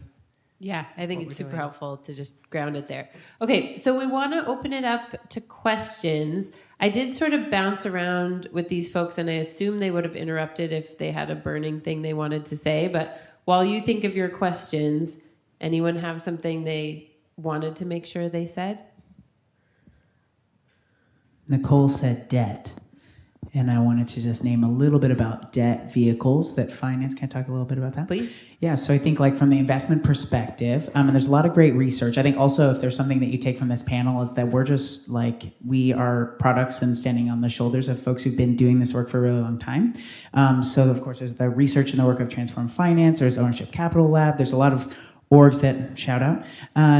Speaker 3: Yeah, I think it's super helpful to just ground it there. Okay, so we want to open it up to questions. I did sort of bounce around with these folks, and I assume they would have interrupted if they had a burning thing they wanted to say, but while you think of your questions, anyone have something they wanted to make sure they said?
Speaker 4: Nicole said debt. And I wanted to just name a little bit about debt vehicles that finance. Can I talk a little bit about that?
Speaker 3: Please.
Speaker 4: Yeah, so I think like from the investment perspective, and there's a lot of great research. I think also if there's something that you take from this panel is that we're just like, we are products and standing on the shoulders of folks who've been doing this work for a really long time. So of course there's the research and the work of Transform Finance, there's Ownership Capital Lab, there's a lot of orgs that, shout out,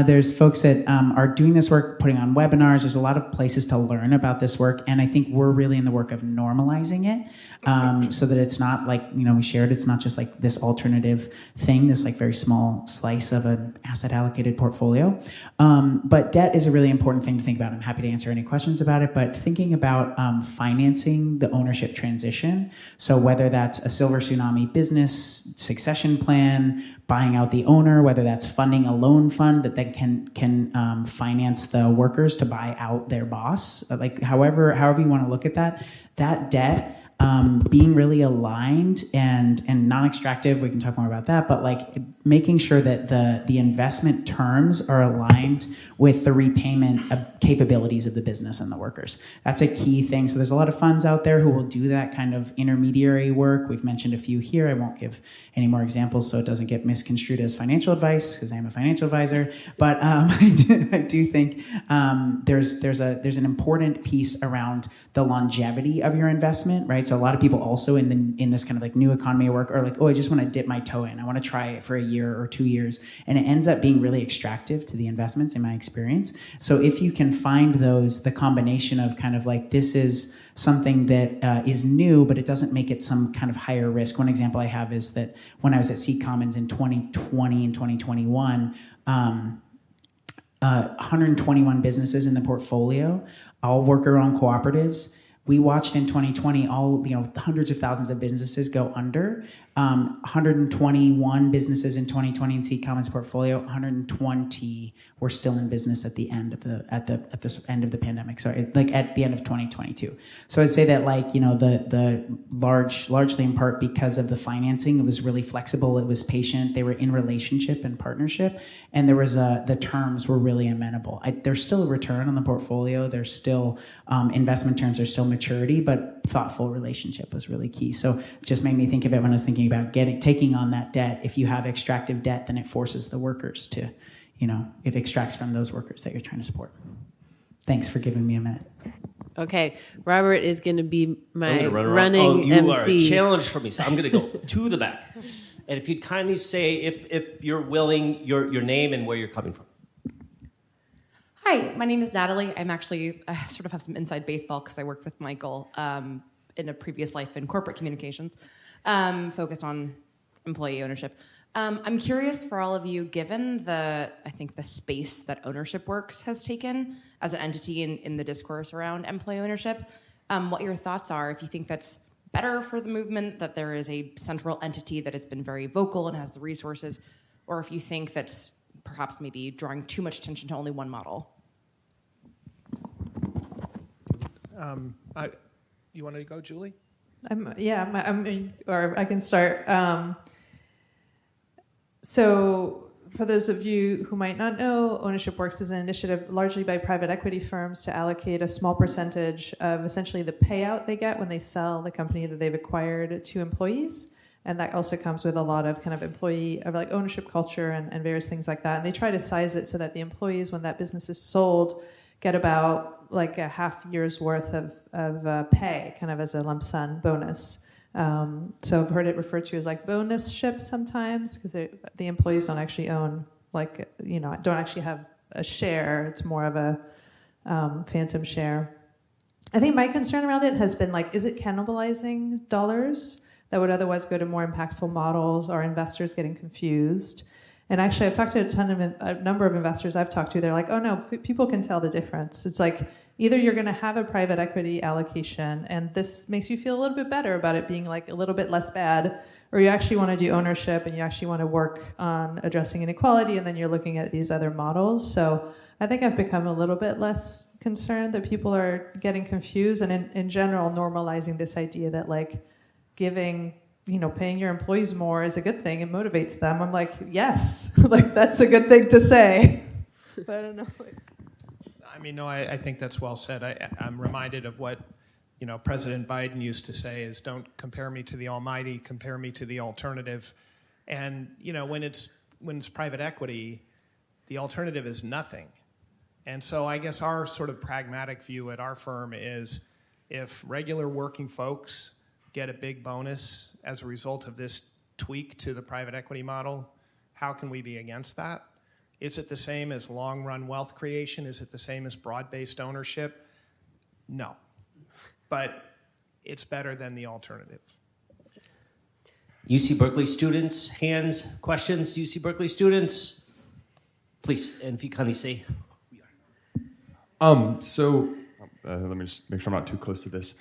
Speaker 4: there's folks that are doing this work, putting on webinars. There's a lot of places to learn about this work. And I think we're really in the work of normalizing it so that it's not like, we shared, it's not just like this alternative thing, this like very small slice of an asset allocated portfolio. But debt is a really important thing to think about. I'm happy to answer any questions about it, but thinking about financing the ownership transition. So whether that's a silver tsunami business succession plan, buying out the owner, whether that's funding a loan fund that then can finance the workers to buy out their boss, like however you want to look at that debt being really aligned and non-extractive, we can talk more about that, but like making sure that the investment terms are aligned with the repayment capabilities of the business and the workers. That's a key thing. So there's a lot of funds out there who will do that kind of intermediary work. We've mentioned a few here. I won't give any more examples so it doesn't get misconstrued as financial advice because I am a financial advisor. But I do think there's an important piece around the longevity of your investment, right? So So a lot of people also in this kind of like new economy of work are like, oh, I just want to dip my toe in. I want to try it for a year or 2 years. And it ends up being really extractive to the investments in my experience. So if you can find the combination of kind of like, this is something that is new, but it doesn't make it some kind of higher risk. One example I have is that when I was at Seed Commons in 2020 and 2021, 121 businesses in the portfolio, all worker-owned cooperatives. We watched in 2020 hundreds of thousands of businesses go under. 121 businesses in 2020 in Seed Commons portfolio. 120 were still in business at the end of the end of the pandemic. Sorry, like at the end of 2022. So I'd say that the largely in part because of the financing, it was really flexible. It was patient. They were in relationship and partnership, and there was the terms were really amenable. There's still a return on the portfolio. There's still investment terms. There's still maturity, but thoughtful relationship was really key. So it just made me think of it when I was thinking about taking on that debt. If you have extractive debt, then it forces the workers to, it extracts from those workers that you're trying to support. Thanks for giving me a minute.
Speaker 3: Okay, Robert is going to be my
Speaker 2: running
Speaker 3: MC.
Speaker 2: You are a challenge for me, so I'm going to go to the back. And if you'd kindly say, if you're willing, your name and where you're coming from.
Speaker 8: Hi, my name is Natalie. I sort of have some inside baseball because I worked with Michael in a previous life in corporate communications, focused on employee ownership. I'm curious for all of you, given the space that Ownership Works has taken as an entity in the discourse around employee ownership, what your thoughts are, if you think that's better for the movement, that there is a central entity that has been very vocal and has the resources, or if you think that's perhaps maybe drawing too much attention to only one model.
Speaker 6: You want to go, Julie?
Speaker 5: Or I can start. So for those of you who might not know, Ownership Works is an initiative largely by private equity firms to allocate a small percentage of essentially the payout they get when they sell the company that they've acquired to employees. And that also comes with a lot of kind of ownership culture and various things like that. And they try to size it so that the employees, when that business is sold, get about like a half year's worth of pay, kind of as a lump sum bonus. So I've heard it referred to as like bonus ships sometimes, because the employees don't actually own, don't actually have a share. It's more of a phantom share. I think my concern around it has been is it cannibalizing dollars that would otherwise go to more impactful models? Are investors getting confused? And actually, I've talked to a number of investors I've talked to. They're like, oh no, people can tell the difference. It's like either you're going to have a private equity allocation, and this makes you feel a little bit better about it being a little bit less bad, or you actually want to do ownership and you actually want to work on addressing inequality, and then you're looking at these other models. So I think I've become a little bit less concerned that people are getting confused, and in general, normalizing this idea that giving, paying your employees more is a good thing and motivates them. I'm like, yes, that's a good thing to say. But I don't know.
Speaker 6: I think that's well said. I'm reminded of what, President Biden used to say is, don't compare me to the almighty, compare me to the alternative. And, when it's private equity, the alternative is nothing. And so I guess our sort of pragmatic view at our firm is, if regular working folks get a big bonus as a result of this tweak to the private equity model, how can we be against that? Is it the same as long-run wealth creation? Is it the same as broad-based ownership? No. But it's better than the alternative.
Speaker 2: UC Berkeley students, hands, questions, UC Berkeley students? Please, and if you kindly say who you are.
Speaker 9: Let me just make sure I'm not too close to this.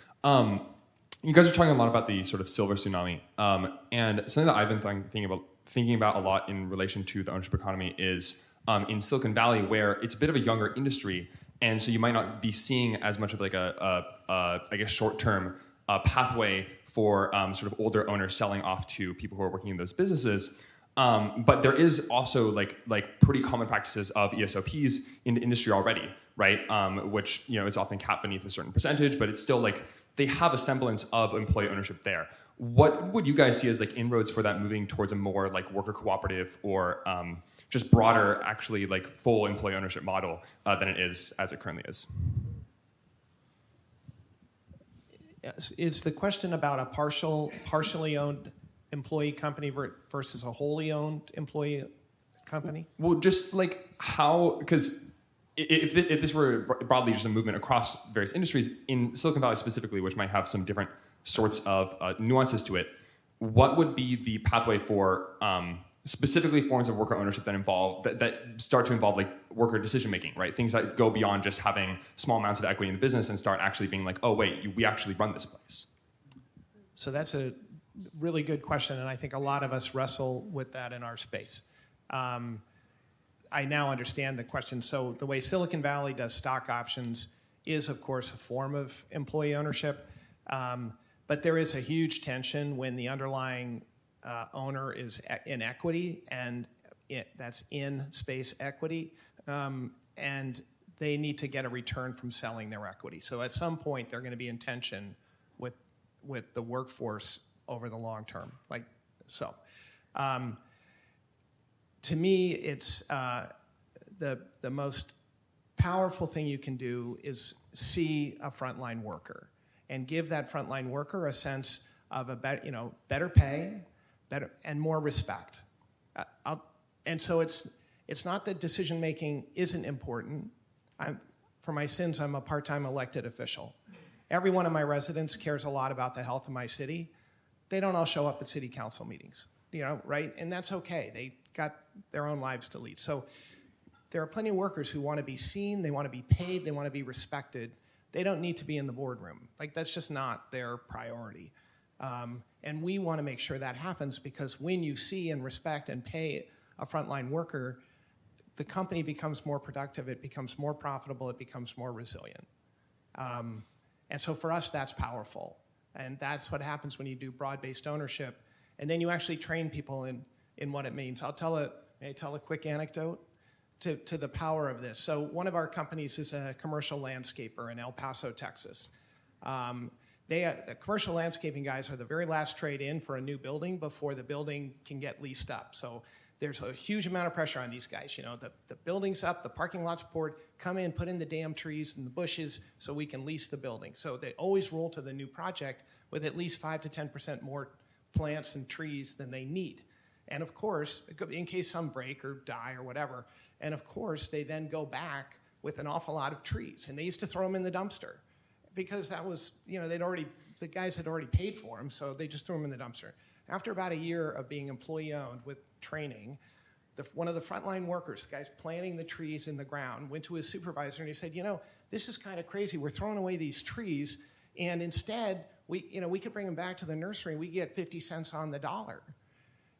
Speaker 9: You guys are talking a lot about the sort of silver tsunami, and something that I've been thinking about a lot in relation to the ownership economy is in Silicon Valley, where it's a bit of a younger industry, and so you might not be seeing as much of I guess short-term pathway for sort of older owners selling off to people who are working in those businesses. But there is also pretty common practices of ESOPs in the industry already, right? Which is often capped beneath a certain percentage, but it's still they have a semblance of employee ownership there. What would you guys see as inroads for that moving towards a more worker cooperative or just broader, actually full employee ownership model than it is as it currently is?
Speaker 6: is the question about a partially owned employee company versus a wholly owned employee company?
Speaker 9: Well, just like how, because if this were broadly just a movement across various industries, in Silicon Valley specifically, which might have some different sorts of nuances to it, what would be the pathway for specifically forms of worker ownership that start to involve like worker decision making, right? Things that go beyond just having small amounts of equity in the business and start actually being like, oh wait, we actually run this place.
Speaker 6: So that's a really good question, and I think a lot of us wrestle with that in our space. I now understand the question. So the way Silicon Valley does stock options is, of course, a form of employee ownership, but there is a huge tension when the underlying owner is in equity, and that's in space equity, and they need to get a return from selling their equity. So at some point, they're going to be in tension with the workforce over the long term. Like so. To me, it's the most powerful thing you can do is see a frontline worker and give that frontline worker a sense of a better pay, better and more respect. And so it's not that decision making isn't important. For my sins, I'm a part-time elected official. Every one of my residents cares a lot about the health of my city. They don't all show up at city council meetings, right? And that's okay. They got their own lives to lead. So there are plenty of workers who want to be seen, they want to be paid, they want to be respected. They don't need to be in the boardroom. Like, that's just not their priority. And we want to make sure that happens, because when you see and respect and pay a frontline worker, the company becomes more productive, it becomes more profitable, it becomes more resilient. And so for us, that's powerful. And that's what happens when you do broad-based ownership. And then you actually train people in what it means. May I tell a quick anecdote to the power of this? So one of our companies is a commercial landscaper in El Paso, Texas. The commercial landscaping guys are the very last trade in for a new building before the building can get leased up. So there's a huge amount of pressure on these guys. The building's up, the parking lot's poured, come in, put in the damn trees and the bushes so we can lease the building. So they always roll to the new project with at least 5 to 10% more plants and trees than they need. And of course, in case some break or die or whatever, and of course, they then go back with an awful lot of trees. And they used to throw them in the dumpster because that was, the guys had already paid for them, so they just threw them in the dumpster. After about a year of being employee-owned with training, one of the frontline workers, the guy's planting the trees in the ground, went to his supervisor and he said, this is kind of crazy. We're throwing away these trees, and instead, we could bring them back to the nursery and we get 50 cents on the dollar.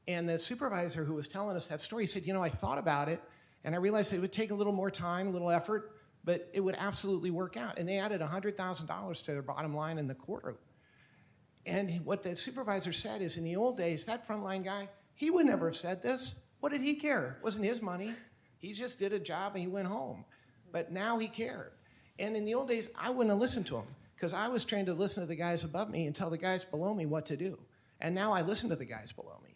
Speaker 6: And the supervisor who was telling us that story said, I thought about it, and I realized it would take a little more time, a little effort, but it would absolutely work out. And they added $100,000 to their bottom line in the quarter. And what the supervisor said is, in the old days, that frontline guy, he would never have said this. What did he care? It wasn't his money. He just did a job and he went home. But now he cared. And in the old days, I wouldn't have listened to him, because I was trained to listen to the guys above me and tell the guys below me what to do. And now I listen to the guys below me.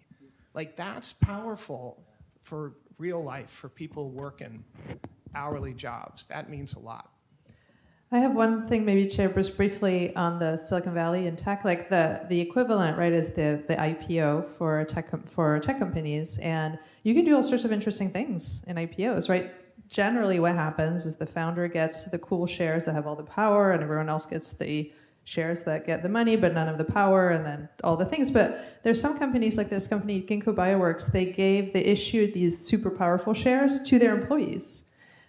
Speaker 6: Like, that's powerful for real life, for people working hourly jobs. That means a lot.
Speaker 5: I have one thing maybe to share just briefly on the Silicon Valley and tech. Like the equivalent, right, is the IPO for tech companies, and you can do all sorts of interesting things in IPOs, right? Generally, what happens is the founder gets the cool shares that have all the power, and everyone else gets the shares that get the money, but none of the power, and then all the things. But there's some companies, like this company, Ginkgo Bioworks, they issued these super powerful shares to their employees.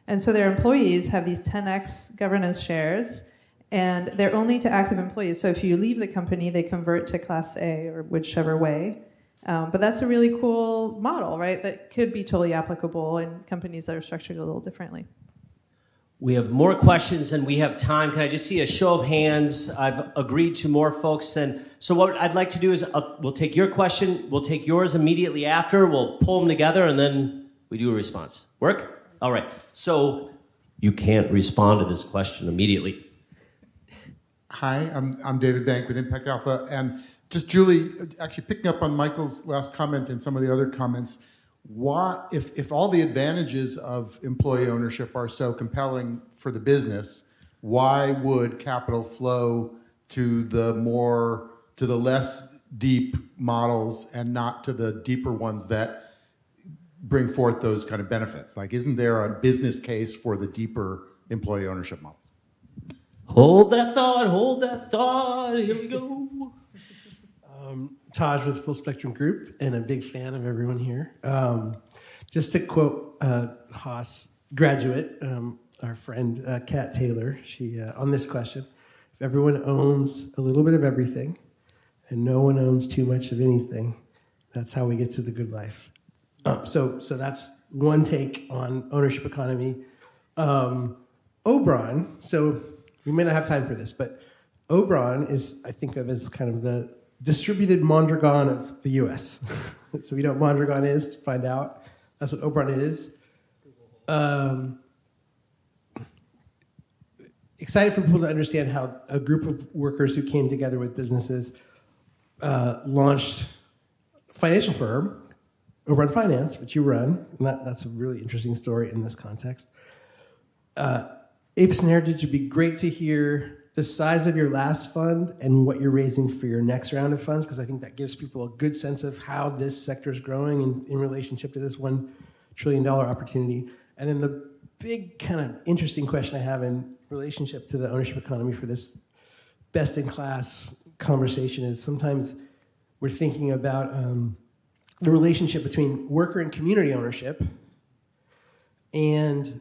Speaker 5: And so their employees have these 10x governance shares, and they're only to active employees. So if you leave the company, they convert to Class A or whichever way. But that's a really cool model, right? That could be totally applicable in companies that are structured a little differently.
Speaker 2: We have more questions than we have time. Can I just see a show of hands? I've agreed to more folks. And so what I'd like to do is we'll take your question, we'll take yours immediately after, we'll pull them together, and then we do a response. Work? All right. So you can't respond to this question immediately.
Speaker 10: Hi, I'm David Bank with Impact Alpha. And just Julie, actually picking up on Michael's last comment and some of the other comments, if all the advantages of employee ownership are so compelling for the business, why would capital flow to the less deep models and not to the deeper ones that bring forth those kind of benefits? Like, isn't there a business case for the deeper employee ownership models?
Speaker 2: Hold that thought. Here we go.
Speaker 11: Taj with Full Spectrum Group, and a big fan of everyone here. Just to quote Haas graduate, our friend Kat Taylor, she on this question: if everyone owns a little bit of everything, and no one owns too much of anything, that's how we get to the good life. So that's one take on ownership economy. Obron, so we may not have time for this, but Obron is, I think of as kind of the distributed Mondragon of the US. So if you know what Mondragon is, find out. That's what Obron is. Excited for people to understand how a group of workers who came together with businesses launched a financial firm, Obron Finance, which you run, and that's a really interesting story in this context. Apes and Heritage, it'd be great to hear the size of your last fund and what you're raising for your next round of funds, because I think that gives people a good sense of how this sector is growing in relationship to this $1 trillion opportunity. And then the big kind of interesting question I have in relationship to the ownership economy for this best-in-class conversation is sometimes we're thinking about the relationship between worker and community ownership and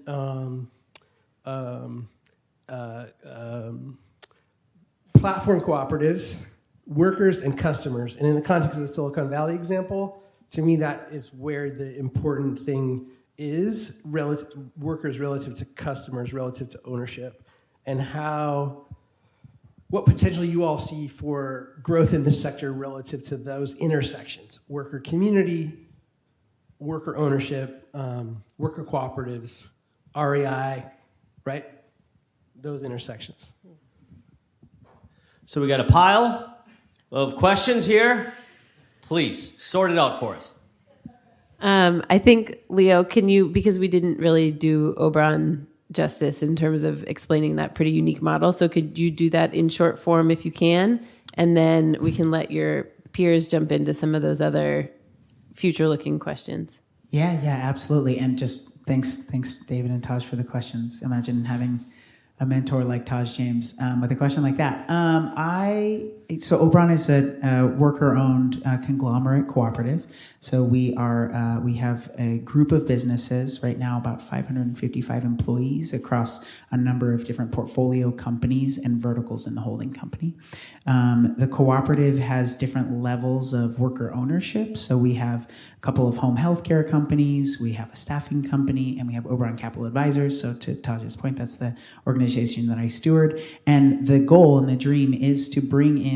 Speaker 11: platform cooperatives, workers, and customers. And in the context of the Silicon Valley example, to me, that is where the important thing is, workers relative to customers, relative to ownership, and what potential you all see for growth in this sector relative to those intersections: worker community, worker ownership, worker cooperatives, REI, right? Those intersections.
Speaker 2: So we got a pile of questions here. Please sort it out for us.
Speaker 3: I think, Leo, can you, because we didn't really do Obron justice in terms of explaining that pretty unique model, so could you do that in short form if you can? And then we can let your peers jump into some of those other future-looking questions.
Speaker 4: Yeah, absolutely. And just thanks, David and Taj, for the questions. Imagine having a mentor like Taj James with a question like that. So Obron is a worker-owned conglomerate cooperative. So we have a group of businesses right now, about 555 employees across a number of different portfolio companies and verticals in the holding company. The cooperative has different levels of worker ownership. So we have a couple of home healthcare companies, we have a staffing company, and we have Obron Capital Advisors. So to Taj's point, that's the organization that I steward. And the goal and the dream is to bring in,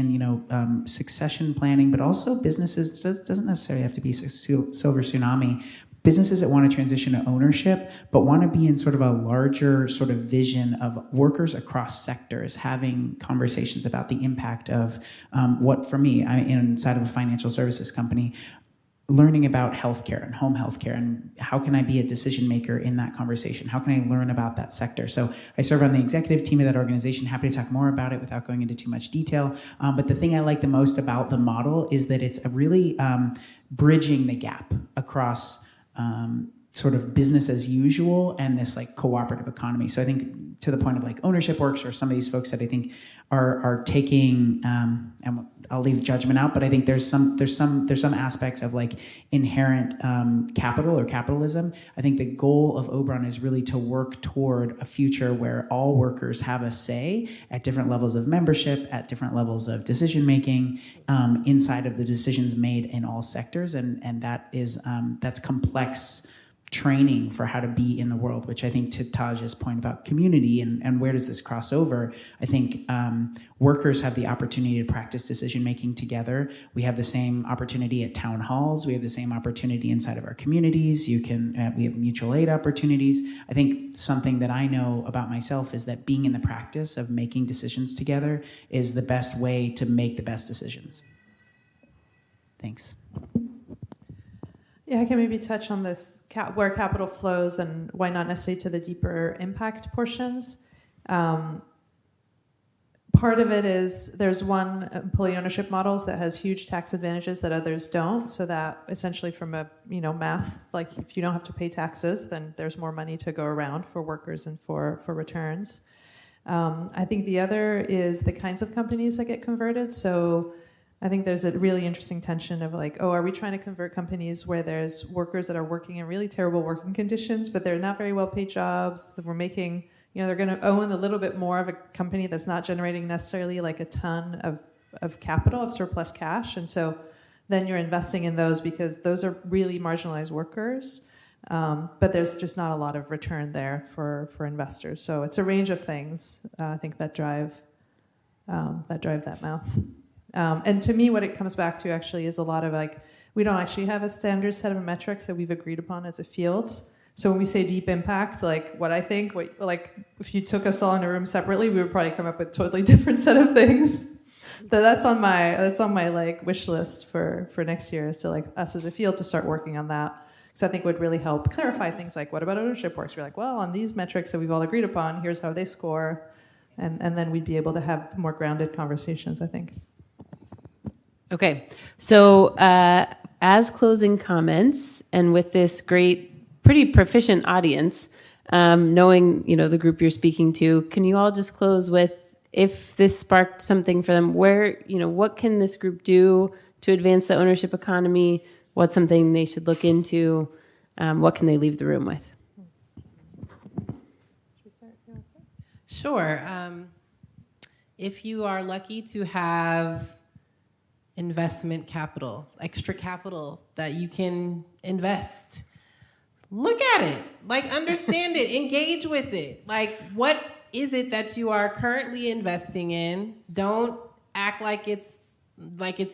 Speaker 4: succession planning, but also businesses, doesn't necessarily have to be silver tsunami, businesses that want to transition to ownership, but want to be in sort of a larger sort of vision of workers across sectors, having conversations about the impact of what, for me, inside of a financial services company, learning about healthcare and home healthcare, and how can I be a decision maker in that conversation? How can I learn about that sector? So I serve on the executive team of that organization. Happy to talk more about it without going into too much detail. But the thing I like the most about the model is that it's a really bridging the gap across sort of business as usual and this like cooperative economy. So I think to the point of like Ownership Works or some of these folks that I think are taking, and I'll leave judgment out, but I think there's some aspects of like inherent capital or capitalism. I think the goal of Obron is really to work toward a future where all workers have a say at different levels of membership, at different levels of decision making, inside of the decisions made in all sectors, and that's complex training for how to be in the world, which I think to Taj's point about community and where does this cross over, I think workers have the opportunity to practice decision making together. We have the same opportunity at town halls. We have the same opportunity inside of our communities. We have mutual aid opportunities. I think something that I know about myself is that being in the practice of making decisions together is the best way to make the best decisions. Thanks.
Speaker 5: Yeah, I can maybe touch on this, where capital flows and why not necessarily to the deeper impact portions. Part part of it is there's one employee ownership models that has huge tax advantages that others don't. So that essentially from a math, like if you don't have to pay taxes, then there's more money to go around for workers and for returns. I think the other is the kinds of companies that get converted. So I think there's a really interesting tension of like, are we trying to convert companies where there's workers that are working in really terrible working conditions, but they're not very well paid jobs, that we're making, they're going to own a little bit more of a company that's not generating necessarily like a ton of capital, of surplus cash. And so then you're investing in those because those are really marginalized workers. But there's just not a lot of return there for investors. So it's a range of things, I think, that drive that math. And to me, what it comes back to actually is a lot of like, we don't actually have a standard set of metrics that we've agreed upon as a field. So when we say deep impact, like what I think, if you took us all in a room separately, we would probably come up with a totally different set of things. That's on my like wish list for next year, is to like us as a field to start working on that. Because I think would really help clarify things like, what about ownership works? We're like, well, on these metrics that we've all agreed upon, here's how they score. And then we'd be able to have more grounded conversations, I think.
Speaker 3: Okay, so as closing comments, and with this great, pretty proficient audience, knowing the group you're speaking to, can you all just close with, if this sparked something for them, where what can this group do to advance the ownership economy? What's something they should look into? What can they leave the room with?
Speaker 7: Sure. If you are lucky to have investment capital, extra capital that you can invest, look at it, like understand it, engage with it. Like, what is it that you are currently investing in? Don't act like it's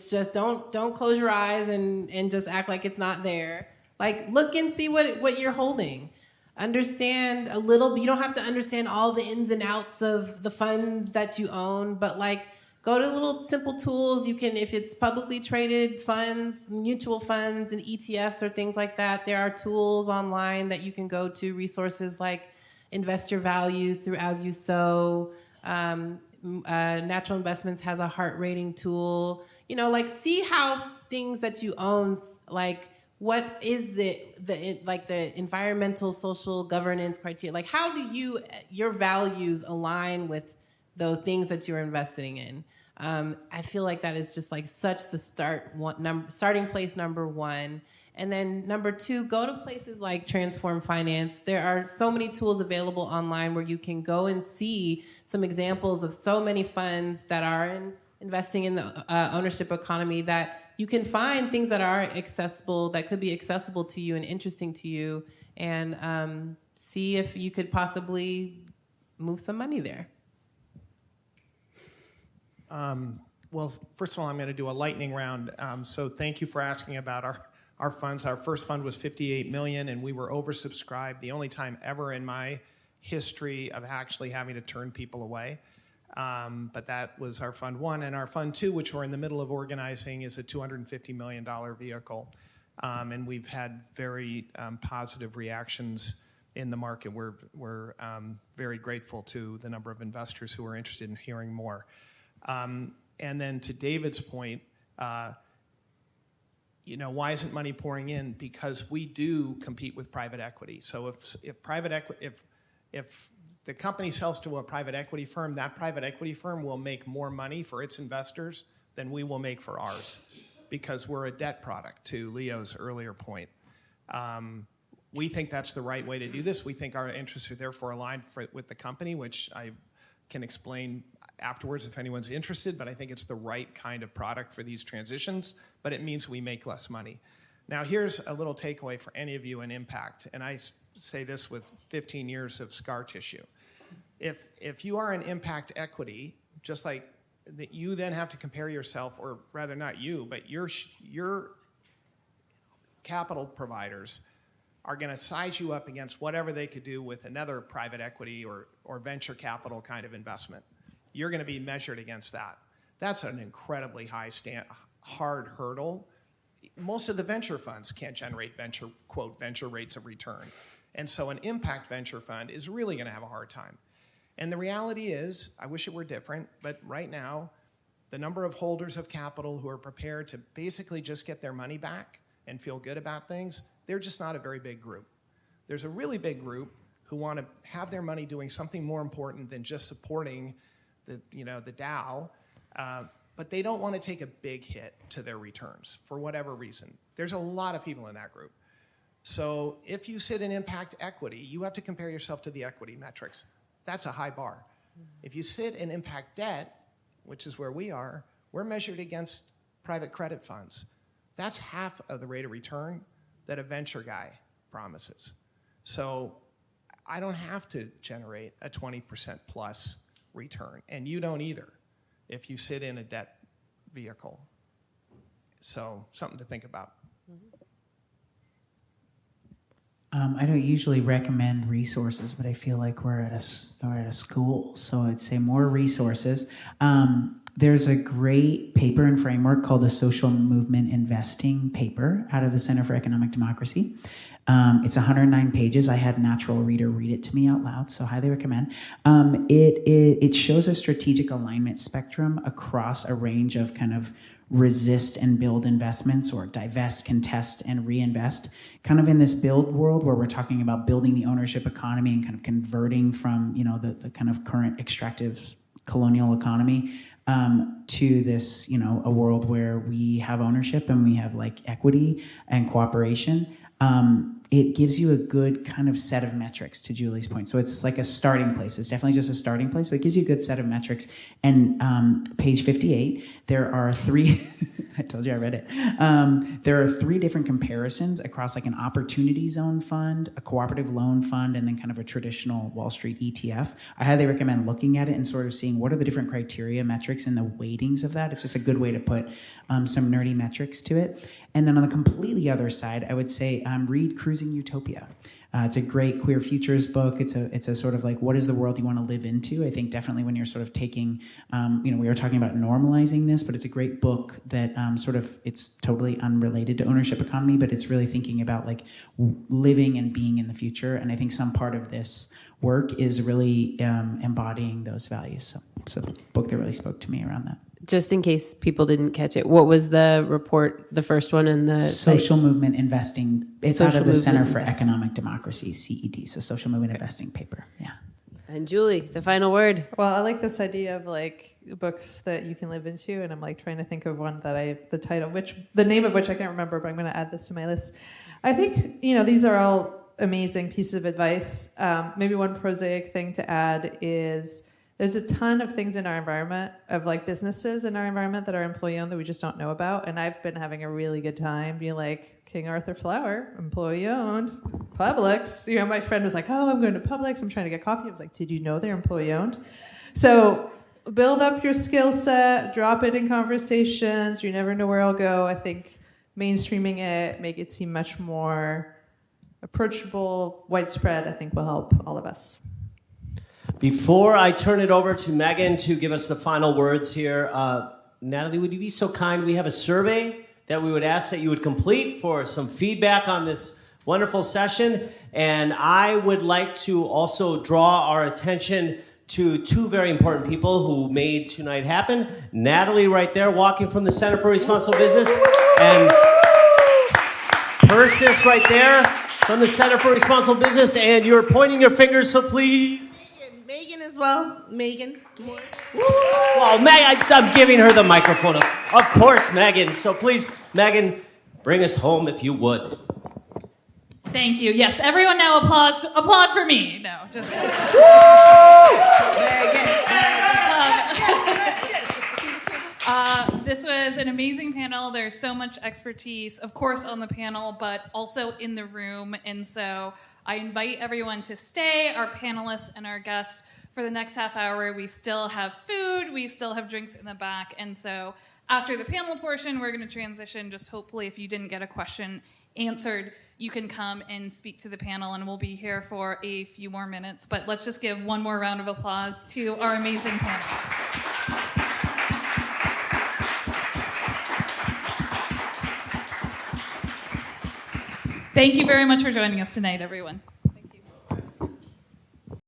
Speaker 7: just, don't close your eyes and just act like it's not there. Like, look and see what you're holding. Understand a little, you don't have to understand all the ins and outs of the funds that you own, but like, go to little simple tools. You can, if it's publicly traded funds, mutual funds and ETFs or things like that, there are tools online that you can go to, resources like Invest Your Values through As You Sow. Natural Investments has a heart rating tool. Like, see how things that you own, like what is the environmental, social governance criteria? Like, how do your values align with those things that you're investing in? I feel like that is just like such the starting place number one. And then number two, go to places like Transform Finance. There are so many tools available online where you can go and see some examples of so many funds that are investing in the ownership economy, that you can find things that are accessible, that could be accessible to you and interesting to you, and see if you could possibly move some money there.
Speaker 6: Well, first of all, I'm going to do a lightning round. So thank you for asking about our funds. Our first fund was $58 million, and we were oversubscribed, the only time ever in my history of actually having to turn people away. But that was our fund one. And our fund two, which we're in the middle of organizing, is a $250 million vehicle. And we've had very positive reactions in the market. We're very grateful to the number of investors who are interested in hearing more. And then to David's point, why isn't money pouring in? Because we do compete with private equity. So if the company sells to a private equity firm, that private equity firm will make more money for its investors than we will make for ours, because we're a debt product, to Leo's earlier point. We think that's the right way to do this. We think our interests are therefore aligned with the company, which I can explain afterwards if anyone's interested, but I think it's the right kind of product for these transitions, but it means we make less money. Now, here's a little takeaway for any of you in impact, and I say this with 15 years of scar tissue. If you are an impact equity, just like that, you then have to compare yourself, or rather not you, but your capital providers are going to size you up against whatever they could do with another private equity or venture capital kind of investment. You're going to be measured against that. That's an incredibly hard hurdle. Most of the venture funds can't generate venture rates of return. And so an impact venture fund is really going to have a hard time. And the reality is, I wish it were different, but right now, the number of holders of capital who are prepared to basically just get their money back and feel good about things, they're just not a very big group. There's a really big group who want to have their money doing something more important than just supporting the Dow, but they don't want to take a big hit to their returns for whatever reason. There's a lot of people in that group. So if you sit in impact equity, you have to compare yourself to the equity metrics. That's a high bar. If you sit in impact debt, which is where we are, we're measured against private credit funds. That's half of the rate of return that a venture guy promises. So I don't have to generate a 20% plus return, and you don't either if you sit in a debt vehicle. So something to think about.
Speaker 4: I don't usually recommend resources, but I feel like we're at a school, so I'd say more resources. There's a great paper and framework called the Social Movement Investing paper out of the Center for Economic Democracy. It's 109 pages. I had Natural Reader read it to me out loud, so highly recommend. It shows a strategic alignment spectrum across a range of kind of resist and build investments, or divest, contest, and reinvest, kind of in this build world where we're talking about building the ownership economy and kind of converting from the kind of current extractive colonial economy to this, a world where we have ownership and we have like equity and cooperation. It gives you a good kind of set of metrics, to Julie's point. So it's like a starting place. It's definitely just a starting place, but it gives you a good set of metrics. And page 58, there are three, I told you I read it. There are three different comparisons across like an opportunity zone fund, a cooperative loan fund, and then kind of a traditional Wall Street ETF. I highly recommend looking at it and sort of seeing what are the different criteria, metrics, and the weightings of that. It's just a good way to put some nerdy metrics to it. And then on the completely other side, I would say read Cruising Utopia. It's a great queer futures book. It's a sort of like, what is the world you want to live into? I think definitely when you're sort of taking, we were talking about normalizing this, but it's a great book that it's totally unrelated to ownership economy, but it's really thinking about like living and being in the future. And I think some part of this work is really embodying those values. So it's a book that really spoke to me around that.
Speaker 3: Just in case people didn't catch it, what was the report, the first one in the
Speaker 4: Social Movement Investing? It's out of the Center for
Speaker 3: Investing.
Speaker 4: Economic Democracy, CED, so Social Movement Investing paper, yeah.
Speaker 3: And Julie, the final word.
Speaker 5: Well, I like this idea of like books that you can live into, and I'm like trying to think of one that the name of which I can't remember, but I'm going to add this to my list. I think, these are all amazing pieces of advice. Maybe one prosaic thing to add is there's a ton of things in our environment, of like businesses in our environment that are employee-owned that we just don't know about. And I've been having a really good time being like, King Arthur Flour, employee-owned, Publix. My friend was like, oh, I'm going to Publix. I'm trying to get coffee. I was like, did you know they're employee-owned? So build up your skill set, drop it in conversations. You never know where it'll go. I think mainstreaming it, make it seem much more approachable, widespread, I think will help all of us.
Speaker 2: Before I turn it over to Megan to give us the final words here, Natalie, would you be so kind? We have a survey that we would ask that you would complete for some feedback on this wonderful session. And I would like to also draw our attention to two very important people who made tonight happen. Natalie right there, walking from the Center for Responsible Business, and Persis right there from the Center for Responsible Business. And you're pointing your fingers, so please.
Speaker 12: Megan as well. Megan.
Speaker 2: Well, I'm giving her the microphone. Of course, Megan. So please, Megan, bring us home if you would.
Speaker 1: Thank you. Yes, everyone now applaud for me. No, just this was an amazing panel. There's so much expertise, of course, on the panel, but also in the room. And so I invite everyone to stay, our panelists and our guests, for the next half hour. We still have food, we still have drinks in the back. And so after the panel portion, we're going to transition. Just hopefully, if you didn't get a question answered, you can come and speak to the panel, and we'll be here for a few more minutes. But let's just give one more round of applause to our amazing panel. Thank you very much for joining us tonight, everyone.